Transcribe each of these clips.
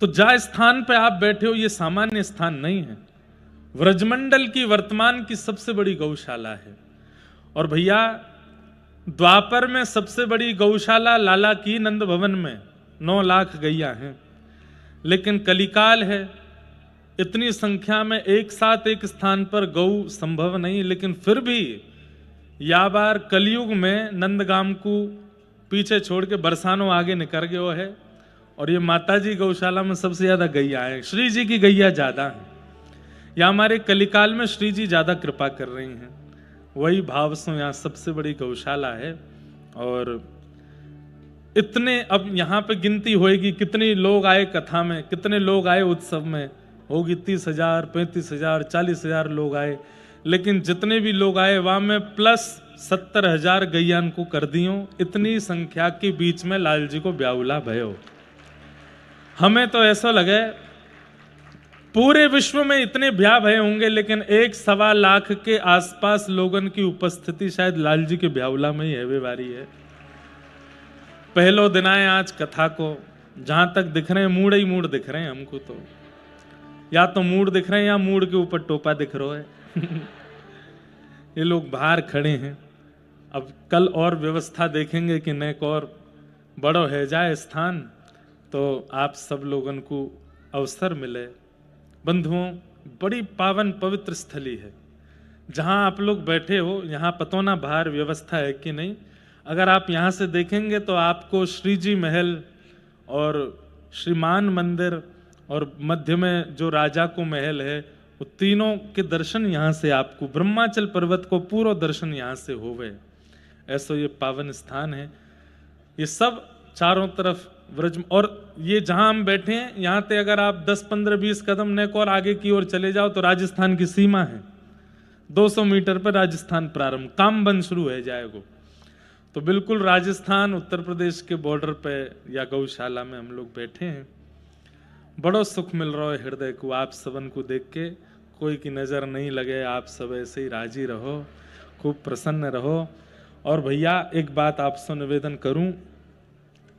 तो जहां स्थान पे आप बैठे हो ये सामान्य स्थान नहीं है, व्रजमंडल की वर्तमान की सबसे बड़ी गौशाला है। और भैया द्वापर में सबसे बड़ी गौशाला लाला की नंद भवन में 9 लाख गैया हैं, लेकिन कलिकाल है, इतनी संख्या में एक साथ एक स्थान पर गौ संभव नहीं। लेकिन फिर भी या बार कलयुग में नंदगाम को पीछे छोड़ के बरसानों आगे निकल गयो है, और ये माताजी गौशाला में सबसे ज्यादा गैया है, श्री जी की गैया ज्यादा है। या हमारे कलिकाल में श्री जी ज्यादा कृपा कर रही हैं, वही भाव से यहाँ सबसे बड़ी गौशाला है। और इतने अब यहाँ पे गिनती होएगी कितने लोग आए कथा में, कितने लोग आए उत्सव में, होगी 30,000 35,000 40,000 लोग आए। लेकिन जितने भी लोग आए वहां में प्लस 70,000 गैयान को कर दियो। इतनी संख्या के बीच में लाल जी को ब्याहुला भयो। हमें तो ऐसा लगे पूरे विश्व में इतने ब्याह भय होंगे, लेकिन 1.25 लाख के आसपास लोगन की उपस्थिति शायद लाल जी के ब्याहुला में ही है वारी है। पहलो दिन आए आज कथा को, जहां तक दिख रहे हैं मूड ही मूड दिख रहे हैं हमको, तो या तो मूड दिख रहे हैं या मूड के ऊपर टोपा दिख रहा है। ये लोग बाहर खड़े हैं। अब कल और व्यवस्था देखेंगे कि नेक और बड़ो है जाए स्थान, तो आप सब लोगन को अवसर मिले। बंधुओं, बड़ी पावन पवित्र स्थली है जहां आप लोग बैठे हो। यहाँ पतो ना बाहर व्यवस्था है कि नहीं। अगर आप यहाँ से देखेंगे तो आपको श्री जी महल और श्रीमान मंदिर और मध्य में जो राजा को महल है, वो तीनों के दर्शन यहाँ से आपको, ब्रह्माचल पर्वत को पूरा दर्शन यहाँ से होवे। ऐसा ये पावन स्थान है। ये सब चारों तरफ व्रज, और ये जहां हम बैठे हैं यहाँ से अगर आप 10 15 20 कदम नेक और आगे की ओर चले जाओ तो राजस्थान की सीमा है। 200 मीटर पर राजस्थान प्रारंभ, काम बंद शुरू है जाएगा। तो बिल्कुल राजस्थान उत्तर प्रदेश के बॉर्डर पे या गौशाला में हम लोग बैठे हैं। बड़ो सुख मिल रहा है हृदय को आप सबन को देख के। कोई की नजर नहीं लगे, आप सब ऐसे ही राजी रहो, खूब प्रसन्न रहो। और भैया एक बात आपसे निवेदन करूं,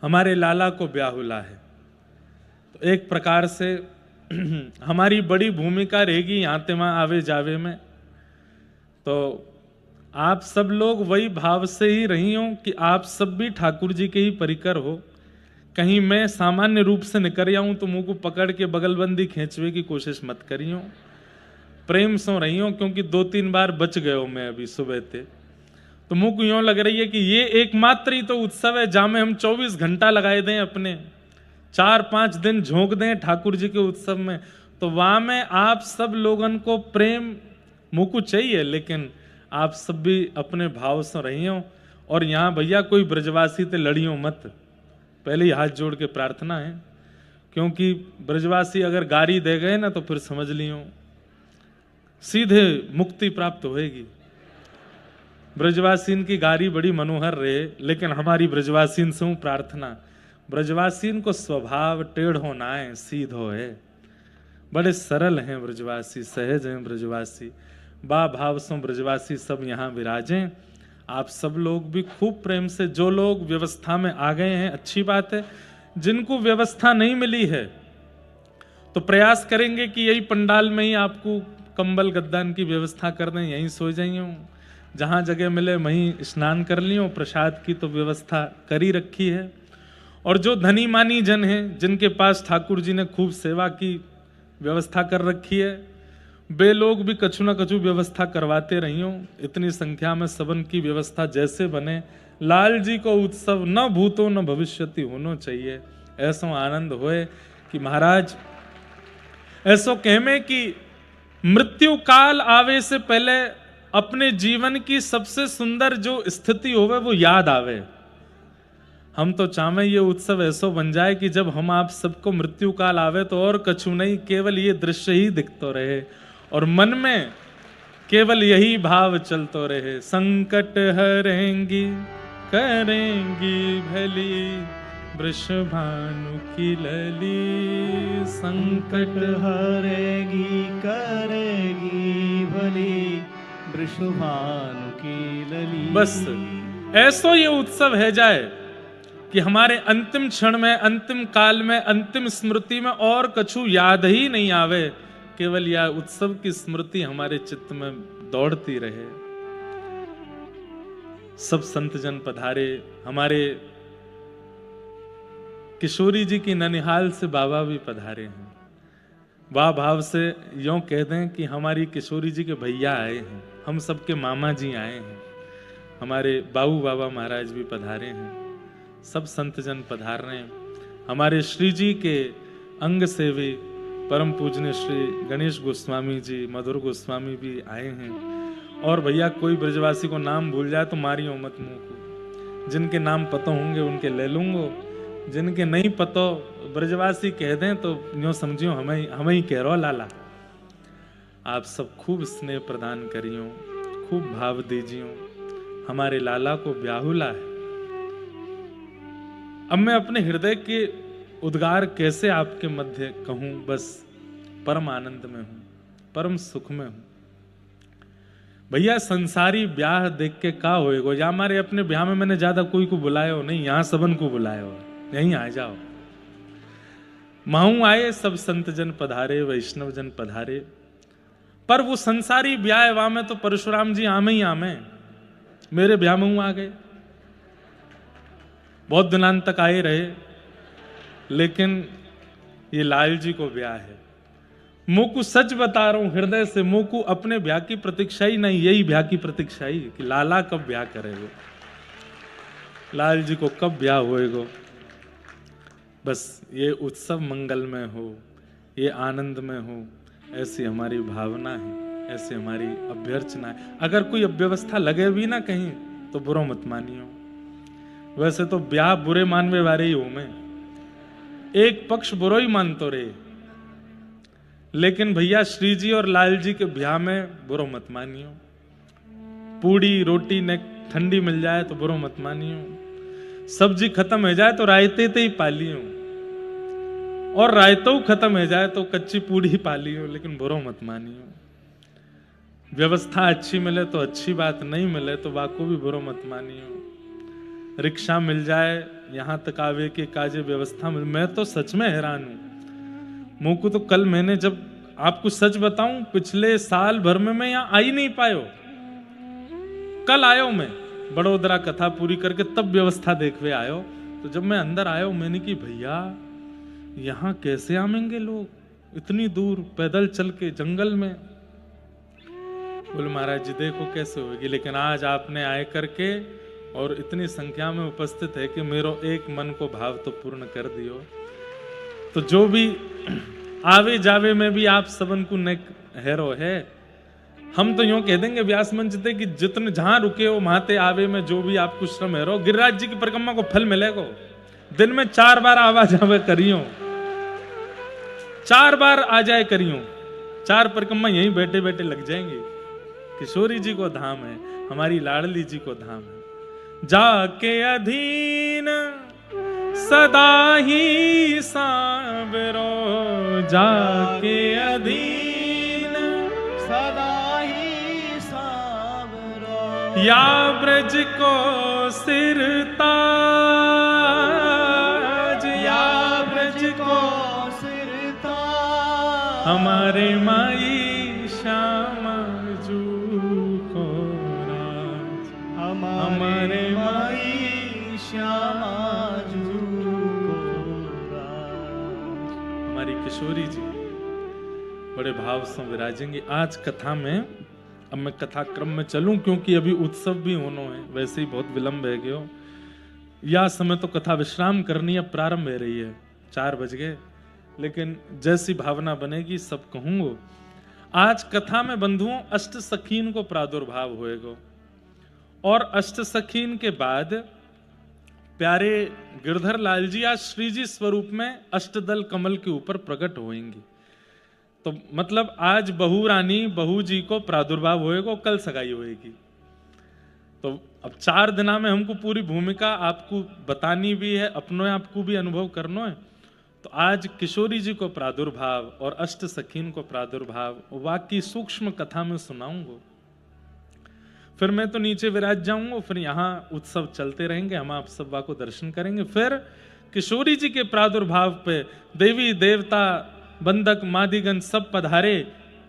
हमारे लाला को ब्याहुला है तो एक प्रकार से हमारी बड़ी भूमिका रहेगी यहाँ ते वहां आवे जावे में। तो आप सब लोग वही भाव से ही रही हो कि आप सब भी ठाकुर जी के ही परिकर हो। कहीं मैं सामान्य रूप से निकल आऊं तो मुंह को पकड़ के बगलबंदी खींचवे की कोशिश मत करियो, प्रेम से रही हो। क्योंकि 2-3 बार बच गए हो मैं अभी सुबह थे, तो मुंह को यूं लग रही है कि ये एकमात्र ही तो उत्सव है जहां में हम 24 घंटा लगाए दें, अपने 4-5 दिन झोंक दें ठाकुर जी के उत्सव में। तो वहां में आप सब लोगन को प्रेम मुंह को चाहिए, लेकिन आप सब भी अपने भाव से रहियो। और यहाँ भैया कोई ब्रजवासी ते लड़ियो मत, पहले ही हाथ जोड़ के प्रार्थना है। क्योंकि ब्रजवासी अगर गारी दे गए ना तो फिर समझ लियो सीधे मुक्ति प्राप्त होएगी। ब्रजवासीन की गारी बड़ी मनोहर रहे, लेकिन हमारी ब्रजवासीन से प्रार्थना, ब्रजवासीन को स्वभाव टेढ़ो ना है, सीधो है। बड़े सरल हैं ब्रजवासी, सहज हैं ब्रजवासी, बा भाव से ब्रजवासी सब यहाँ विराजें। आप सब लोग भी खूब प्रेम से, जो लोग व्यवस्था में आ गए हैं अच्छी बात है, जिनको व्यवस्था नहीं मिली है तो प्रयास करेंगे कि यही पंडाल में ही आपको कंबल गद्दान की व्यवस्था कर दें, यहीं सो जाइए। जहाँ जगह मिले वहीं स्नान कर लियो। प्रसाद की तो व्यवस्था कर ही रखी है। और जो धनी मानी जन हैं, जिनके पास ठाकुर जी ने खूब सेवा की व्यवस्था कर रखी है, वे लोग भी कछु न कछु व्यवस्था करवाते रहियो। इतनी संख्या में सबन की व्यवस्था जैसे बने, लाल जी को उत्सव न भूतो न भविष्यति होना चाहिए। ऐसा आनंद होए कि महाराज ऐसो कहमे कि मृत्यु काल आवे से पहले अपने जीवन की सबसे सुंदर जो स्थिति होवे वो याद आवे। हम तो चाहे ये उत्सव ऐसो बन जाए कि जब हम आप सबको मृत्यु काल आवे तो और कछु नहीं, केवल ये दृश्य ही दिखतो रहे और मन में केवल यही भाव चलतो रहे। संकट हरेंगी करेंगी भली वृषभानु की लली, संकट हरेगी करेगी भली वृषभानु की लली। बस ऐसो ये उत्सव है जाए कि हमारे अंतिम क्षण में, अंतिम काल में, अंतिम स्मृति में और कछु याद ही नहीं आवे, केवल यह उत्सव की स्मृति हमारे चित्त में दौड़ती रहे। सब संत जन पधारे। हमारे किशोरी जी की ननिहाल से बाबा भी पधारे हैं। वाह भाव से यूं कह दें कि हमारी किशोरी जी के भैया आए हैं, हम सबके मामा जी आए हैं, हमारे बाबू बाबा महाराज भी पधारे हैं, सब संत जन पधार रहे हैं। हमारे श्री जी के अंग सेवी परम पूजनीय श्री गणेश गोस्वामी जी, मधुर गोस्वामी भी आए हैं। और भैया कोई ब्रजवासी को नाम भूल जाए तो मारियो मत मुंह को। जिनके नाम पता होंगे उनके ले लूंगो, जिनके नहीं पता ब्रजवासी कह दें तो यूं समझियो हमें ही कह रहो लाला। आप सब खूब स्नेह प्रदान करियो, खूब भाव दीजियो, हमारे लाला को ब्याहुला है। अब मैं अपने हृदय के उद्गार कैसे आपके मध्य कहूं, बस परम आनंद में हूं, परम सुख में हूं। भैया संसारी ब्याह देख के का होएगो, या हमारे अपने ब्याह में मैंने ज्यादा कोई को बुलाया हो नहीं, यहां सबन को बुलाया हो, यहीं आ जाओ। माहू आए सब संत जन पधारे, वैष्णव जन पधारे। पर वो संसारी ब्याह वहां में तो परशुराम जी आमे ही आमे, मेरे ब्याह में आ गए। बहुत दिनांत तक आए रहे, लेकिन ये लाल जी को ब्याह है। मोकू सच बता रहा हूं हृदय से, मोकू अपने ब्याह की प्रतीक्षा ही नहीं, यही ब्याह की प्रतीक्षा ही कि लाला कब ब्याह करेगो, लाल जी को कब ब्याह होएगो। बस ये उत्सव मंगलमय हो, ये आनंद में हो, ऐसी हमारी भावना है, ऐसी हमारी अभ्यर्चना है। अगर कोई अव्यवस्था लगे भी ना कहीं तो बुरा मत मानियो। वैसे तो ब्याह बुरे मानवे वाले ही हूं मैं, एक पक्ष बुरा ही मानतो रहे, लेकिन भैया श्री जी और लाल जी के ब्याह में बुरा मत मानियो। पूड़ी रोटी ने ठंडी मिल जाए तो बुरा मत मानियो, सब्जी खत्म हो जाए तो रायते ते ही पालियो, और रायतो खत्म हो जाए तो कच्ची पूड़ी ही पालियो, लेकिन बुरा मत मानियो। व्यवस्था अच्छी मिले तो अच्छी बात, नहीं मिले तो वाको भी बुरा मत मानियो। रिक्शा मिल जाए यहां तक आवे के काजे व्यवस्था मिल, मैं तो सच में हैरान हूं। मुंह को तो कल मैंने, जब आपको सच बताऊं, पिछले साल भर में मैं यहां आ ही नहीं पायो। कल आयो मैं बड़ोदरा कथा पूरी करके, तब व्यवस्था देखवे आयो। तो जब मैं अंदर आयो मैंने कि भैया यहां कैसे आमेंगे लोग इतनी दूर पैदल चल के जंगल में। बोले महाराज जी देखो कैसे होगी, लेकिन आज आपने आए करके और इतनी संख्या में उपस्थित है कि मेरो एक मन को भाव तो पूर्ण कर दियो। तो जो भी आवे जावे में भी आप सबन को नेक हेरो है। हम तो यूं कह देंगे व्यास मंच थे कि जितने जहां रुके हो वहां आवे में जो भी आपको श्रम हेरो, गिरिराज जी की परिक्रमा को फल मिलेगा। दिन में 4 बार आवा जावे करियो, 4 बार आ जाए करियो, 4 परिक्रमा यहीं बैठे बैठे लग जाएंगे। किशोरी जी को धाम है, हमारी लाडली जी को धाम है। जाके अधीन सदा ही सांवरो, जाके अधीन सदा ही सांवरो, या ब्रज को सिरताज, या ब्रज को सिरताज, हमारे माई श्यामा जू को राज, हमारे माई श्यामा जू को राज। हमारी किशोरी जी बड़े भाव से विराजेंगे आज कथा में। अब मैं कथा क्रम में चलूं क्योंकि अभी उत्सव भी होना है, वैसे ही बहुत विलंब है गयो। या समय तो कथा विश्राम करनी, अब प्रारंभ हो रही है, 4 बज गए, लेकिन जैसी भावना बनेगी सब कहूंगो। आज कथा में बंधुओं अष्ट सखीन को प्रादुर्भाव होएगा, और अष्ट सखीन के बाद प्यारे गिरधर लाल जी आज श्री जी स्वरूप में अष्टदल कमल के ऊपर प्रकट होएंगी। तो मतलब आज बहू रानी बहू जी को प्रादुर्भाव होएगा, कल सगाई होएगी। तो अब 4 दिना में हमको पूरी भूमिका आपको बतानी भी है, अपनों आपको भी अनुभव करना है। तो आज किशोरी जी को प्रादुर्भाव और अष्ट सखीन को प्रादुर्भाव बाकी सूक्ष्म कथा में सुनाऊंगा। फिर मैं तो नीचे विराज जाऊंगा, फिर यहाँ उत्सव चलते रहेंगे, हम आप सब को दर्शन करेंगे। फिर किशोरी जी के प्रादुर्भाव पे देवी देवता बंधक मादिगण सब पधारे,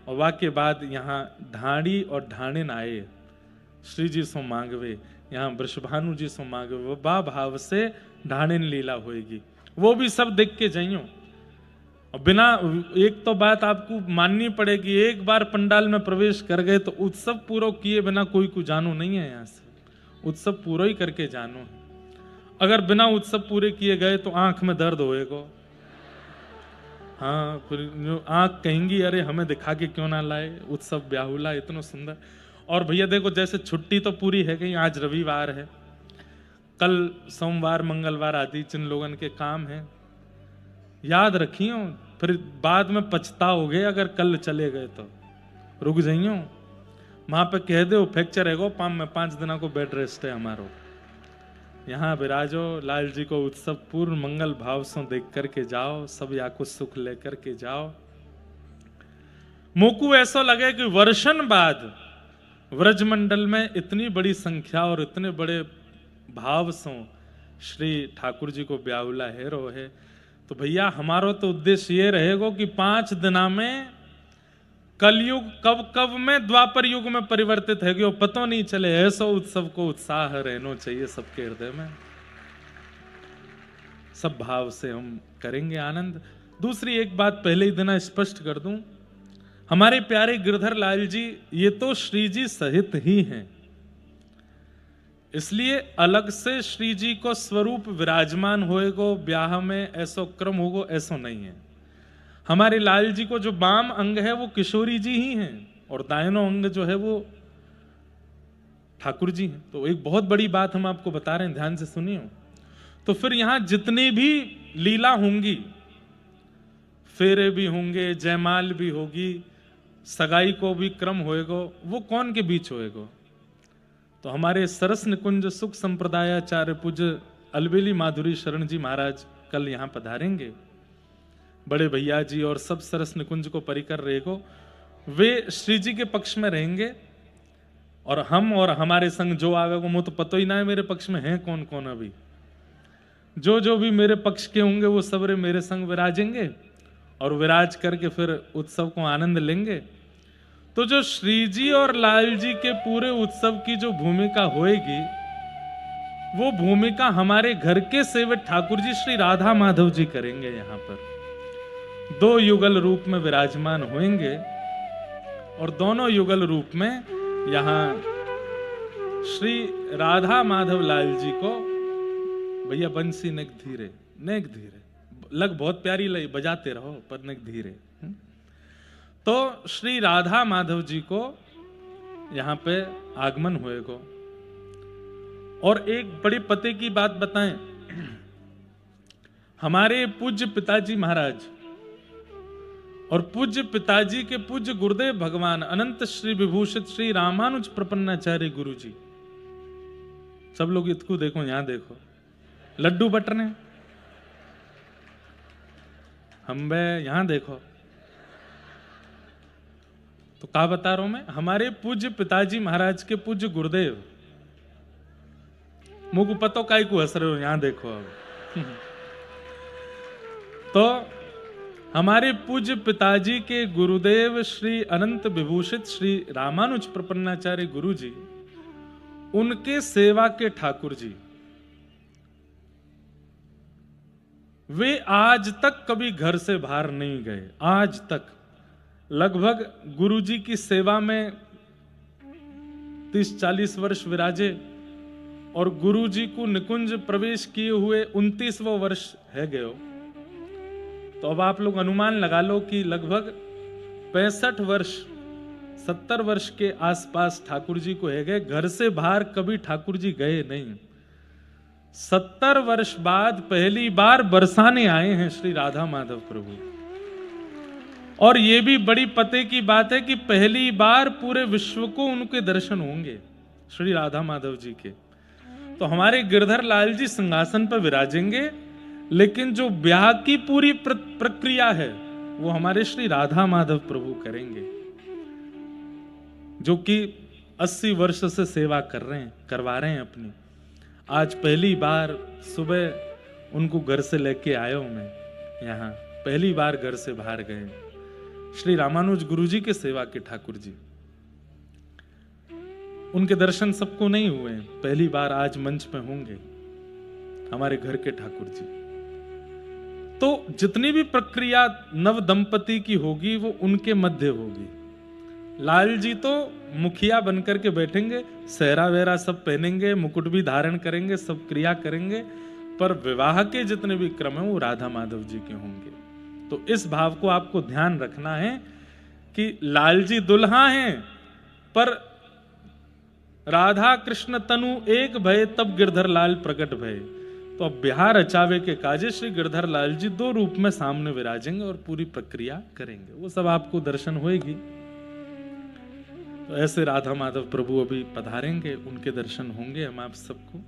और वाके बाद यहाँ ढाणी और ढाणिन आए, श्री जी सो मांगवे, यहाँ वृषभानु जी सो मांगवे, बा भाव से ढाणिन लीला होएगी, वो भी सब देख के जाइयो। और बिना एक तो बात आपको माननी पड़ेगी, एक बार पंडाल में प्रवेश कर गए तो उत्सव पूरा किए बिना कोई को जानो नहीं है, यहाँ से उत्सव पूरा ही करके जानो है। अगर बिना उत्सव पूरे किए गए तो आंख में दर्द होएगा, हाँ, फिर आंख कहेंगी अरे हमें दिखा के क्यों ना लाए, उत्सव ब्याहुला इतना सुंदर। और भैया देखो, जैसे छुट्टी तो पूरी है गई, आज रविवार है, कल सोमवार मंगलवार आदि जिन लोगन के काम है, याद रखियो, फिर बाद में पछताओगे अगर कल चले गए तो। रुक जाइयो, वहां पे कह दो फ्रैक्चर है पाम में 5 दिनों को बेड रेस्ट है हमारो, यहाँ विराजो, लाल जी को उत्सव पूर्ण मंगल भाव से देख करके जाओ, सब या को सुख लेकर के जाओ। मोकू ऐसा लगे कि वर्षन बाद व्रजमंडल में इतनी बड़ी संख्या और इतने बड़े भाव से श्री ठाकुर जी को ब्याहुला है रो है। तो भैया हमारा तो उद्देश्य ये रहेगा कि 5 दिना में कलयुग कब कब में द्वापर युग में परिवर्तित है गयो पता नहीं चले, ऐसा उत्सव को उत्साह रहना चाहिए सबके हृदय में, सब भाव से हम करेंगे आनंद। दूसरी एक बात पहले ही दिन स्पष्ट कर दूं, हमारे प्यारे गिरधर लाल जी ये तो श्री जी सहित ही हैं, इसलिए अलग से श्री जी को स्वरूप विराजमान होएगो, ब्याह में ऐसा क्रम होगो ऐसा नहीं है। हमारे लाल जी को जो बाम अंग है वो किशोरी जी ही हैं, और दाहिनो अंग जो है वो ठाकुर जी हैं। तो एक बहुत बड़ी बात हम आपको बता रहे हैं, ध्यान से सुनिए। तो फिर यहां जितनी भी लीला होंगी, फेरे भी होंगे, जयमाल भी होगी, सगाई को भी क्रम होएगो, वो कौन के बीच होएगो? तो हमारे सरस निकुंज सुख संप्रदायाचार्य पूज्य अलबेली माधुरी शरण जी महाराज कल यहाँ पधारेंगे, बड़े भैया जी और सब सरस निकुंज को परिकर रहेगो, वे श्री जी के पक्ष में रहेंगे, और हम और हमारे संग जो आवेगो, मुझे तो पता ही ना है मेरे पक्ष में है कौन कौन, अभी जो भी मेरे पक्ष के होंगे वो सबरे मेरे संग विराजेंगे, और विराज करके फिर उत्सव को आनंद लेंगे। तो जो श्री जी और लाल जी के पूरे उत्सव की जो भूमिका होएगी, वो भूमिका हमारे घर के सेवक ठाकुर जी श्री राधा माधव जी करेंगे। यहाँ पर 2 युगल रूप में विराजमान होंगे, और दोनों युगल रूप में यहाँ श्री राधा माधव लाल जी को, भैया बंसी नेक धीरे, नेक धीरे, लग बहुत प्यारी लगी, बजाते रहो पर नेक धीरे। तो श्री राधा माधव जी को यहाँ पे आगमन होएगा। और एक बड़ी पते की बात बताएं, हमारे पूज्य पिताजी महाराज और पूज्य पिताजी के पूज्य गुरुदेव भगवान अनंत श्री विभूषित श्री रामानुज प्रपन्नाचार्य गुरु जी, सब लोग इसको देखो, यहां देखो, लड्डू बटने, हम यहां देखो। तो क्या बता रहा हूं मैं, हमारे पूज्य पिताजी महाराज के पूज्य गुरुदेव, मुझको पतो काय को हंस रहे हो, यहां देखो अब। तो हमारे पूज्य पिताजी के गुरुदेव श्री अनंत विभूषित श्री रामानुज प्रपन्नाचार्य गुरु जी, उनके सेवा के ठाकुर जी, वे आज तक कभी घर से बाहर नहीं गए, आज तक। लगभग गुरुजी की सेवा में 30-40 वर्ष विराजे, और गुरुजी को निकुंज प्रवेश किए हुए 29वां वर्ष है गयो। तो अब आप लोग अनुमान लगा लो कि लगभग 65 वर्ष 70 वर्ष के आसपास ठाकुर जी को है गए, घर से बाहर कभी ठाकुर जी गए नहीं। 70 वर्ष बाद पहली बार बरसाने आए हैं श्री राधा माधव प्रभु। और ये भी बड़ी पते की बात है कि पहली बार पूरे विश्व को उनके दर्शन होंगे श्री राधा माधव जी के। तो हमारे गिरधर लाल जी सिंहासन पर विराजेंगे, लेकिन जो ब्याह की पूरी प्रक्रिया है वो हमारे श्री राधा माधव प्रभु करेंगे, जो कि 80 वर्ष से सेवा करवा रहे हैं अपनी। आज पहली बार सुबह उनको घर से लेके आया हूं मैं यहाँ, पहली बार घर से बाहर गए। श्री रामानुज गुरुजी के सेवा के ठाकुर जी, उनके दर्शन सबको नहीं हुए, पहली बार आज मंच पे होंगे हमारे घर के ठाकुर जी। तो जितनी भी प्रक्रिया नव दंपति की होगी वो उनके मध्य होगी। लाल जी तो मुखिया बनकर के बैठेंगे, सहरा वेरा सब पहनेंगे, मुकुट भी धारण करेंगे, सब क्रिया करेंगे, पर विवाह के जितने भी क्रम है वो राधा माधव जी के होंगे। तो इस भाव को आपको ध्यान रखना है कि लाल जी दुल्हा हैं, पर राधा कृष्ण तनु एक भय तब गिरधर लाल प्रकट भय। तो अब बिहार अचावे के काजे श्री गिरधर लाल जी 2 रूप में सामने विराजेंगे और पूरी प्रक्रिया करेंगे, वो सब आपको दर्शन होएगी। तो ऐसे राधा माधव प्रभु अभी पधारेंगे, उनके दर्शन होंगे हम आप सबको।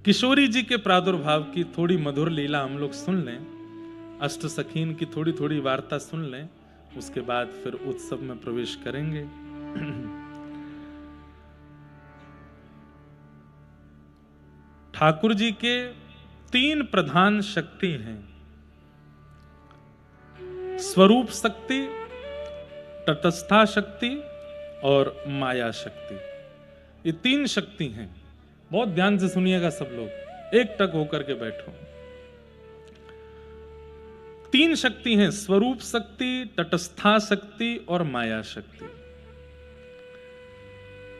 किशोरी जी के प्रादुर्भाव की थोड़ी मधुर लीला हम लोग सुन लें, अष्ट सखीन की थोड़ी थोड़ी वार्ता सुन लें, उसके बाद फिर उत्सव में प्रवेश करेंगे। ठाकुर जी के 3 प्रधान शक्ति हैं, स्वरूप शक्ति, तटस्था शक्ति और माया शक्ति। ये 3 शक्ति हैं। बहुत ध्यान से सुनिएगा सब लोग, एक टक होकर के बैठो। 3 शक्ति हैं, स्वरूप शक्ति, तटस्था शक्ति और माया शक्ति।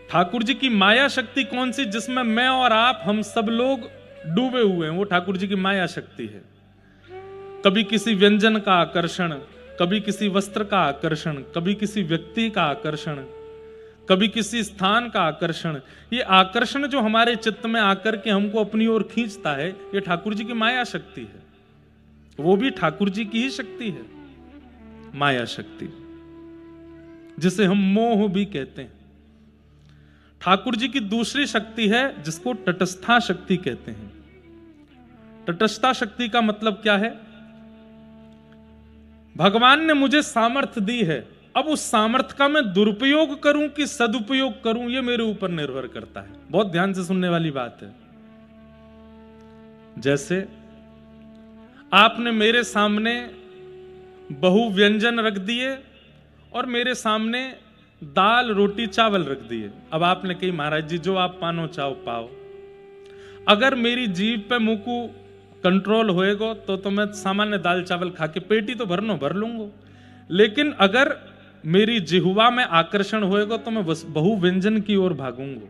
ठाकुर जी की माया शक्ति कौन सी, जिसमें मैं और आप हम सब लोग डूबे हुए हैं, वो ठाकुर जी की माया शक्ति है। कभी किसी व्यंजन का आकर्षण, कभी किसी वस्त्र का आकर्षण, कभी किसी व्यक्ति का आकर्षण, कभी किसी स्थान का आकर्षण। ये आकर्षण जो हमारे चित्त में आकर के हमको अपनी ओर खींचता है, ये ठाकुर जी की माया शक्ति है। वो भी ठाकुर जी की ही शक्ति है, माया शक्ति, जिसे हम मोह भी कहते हैं। ठाकुर जी की दूसरी शक्ति है जिसको तटस्था शक्ति कहते हैं। तटस्था शक्ति का मतलब क्या है? भगवान ने मुझे सामर्थ्य दी है, अब उस सामर्थ्य का मैं दुरुपयोग करूं कि सदुपयोग करूं, यह मेरे ऊपर निर्भर करता है। बहुत ध्यान से सुनने वाली बात है। जैसे आपने मेरे सामने बहु व्यंजन रख दिए और मेरे सामने दाल रोटी चावल रख दिए। अब आपने कही महाराज जी जो आप पानो चाहो पाओ। अगर मेरी जीभ पे मुंह को कंट्रोल होएगा तो मैं सामान्य दाल चावल खा के पेटी तो भर लूंगा, लेकिन अगर मेरी जिह्वा में आकर्षण होएगा तो मैं बहु व्यंजन की ओर भागूंगा।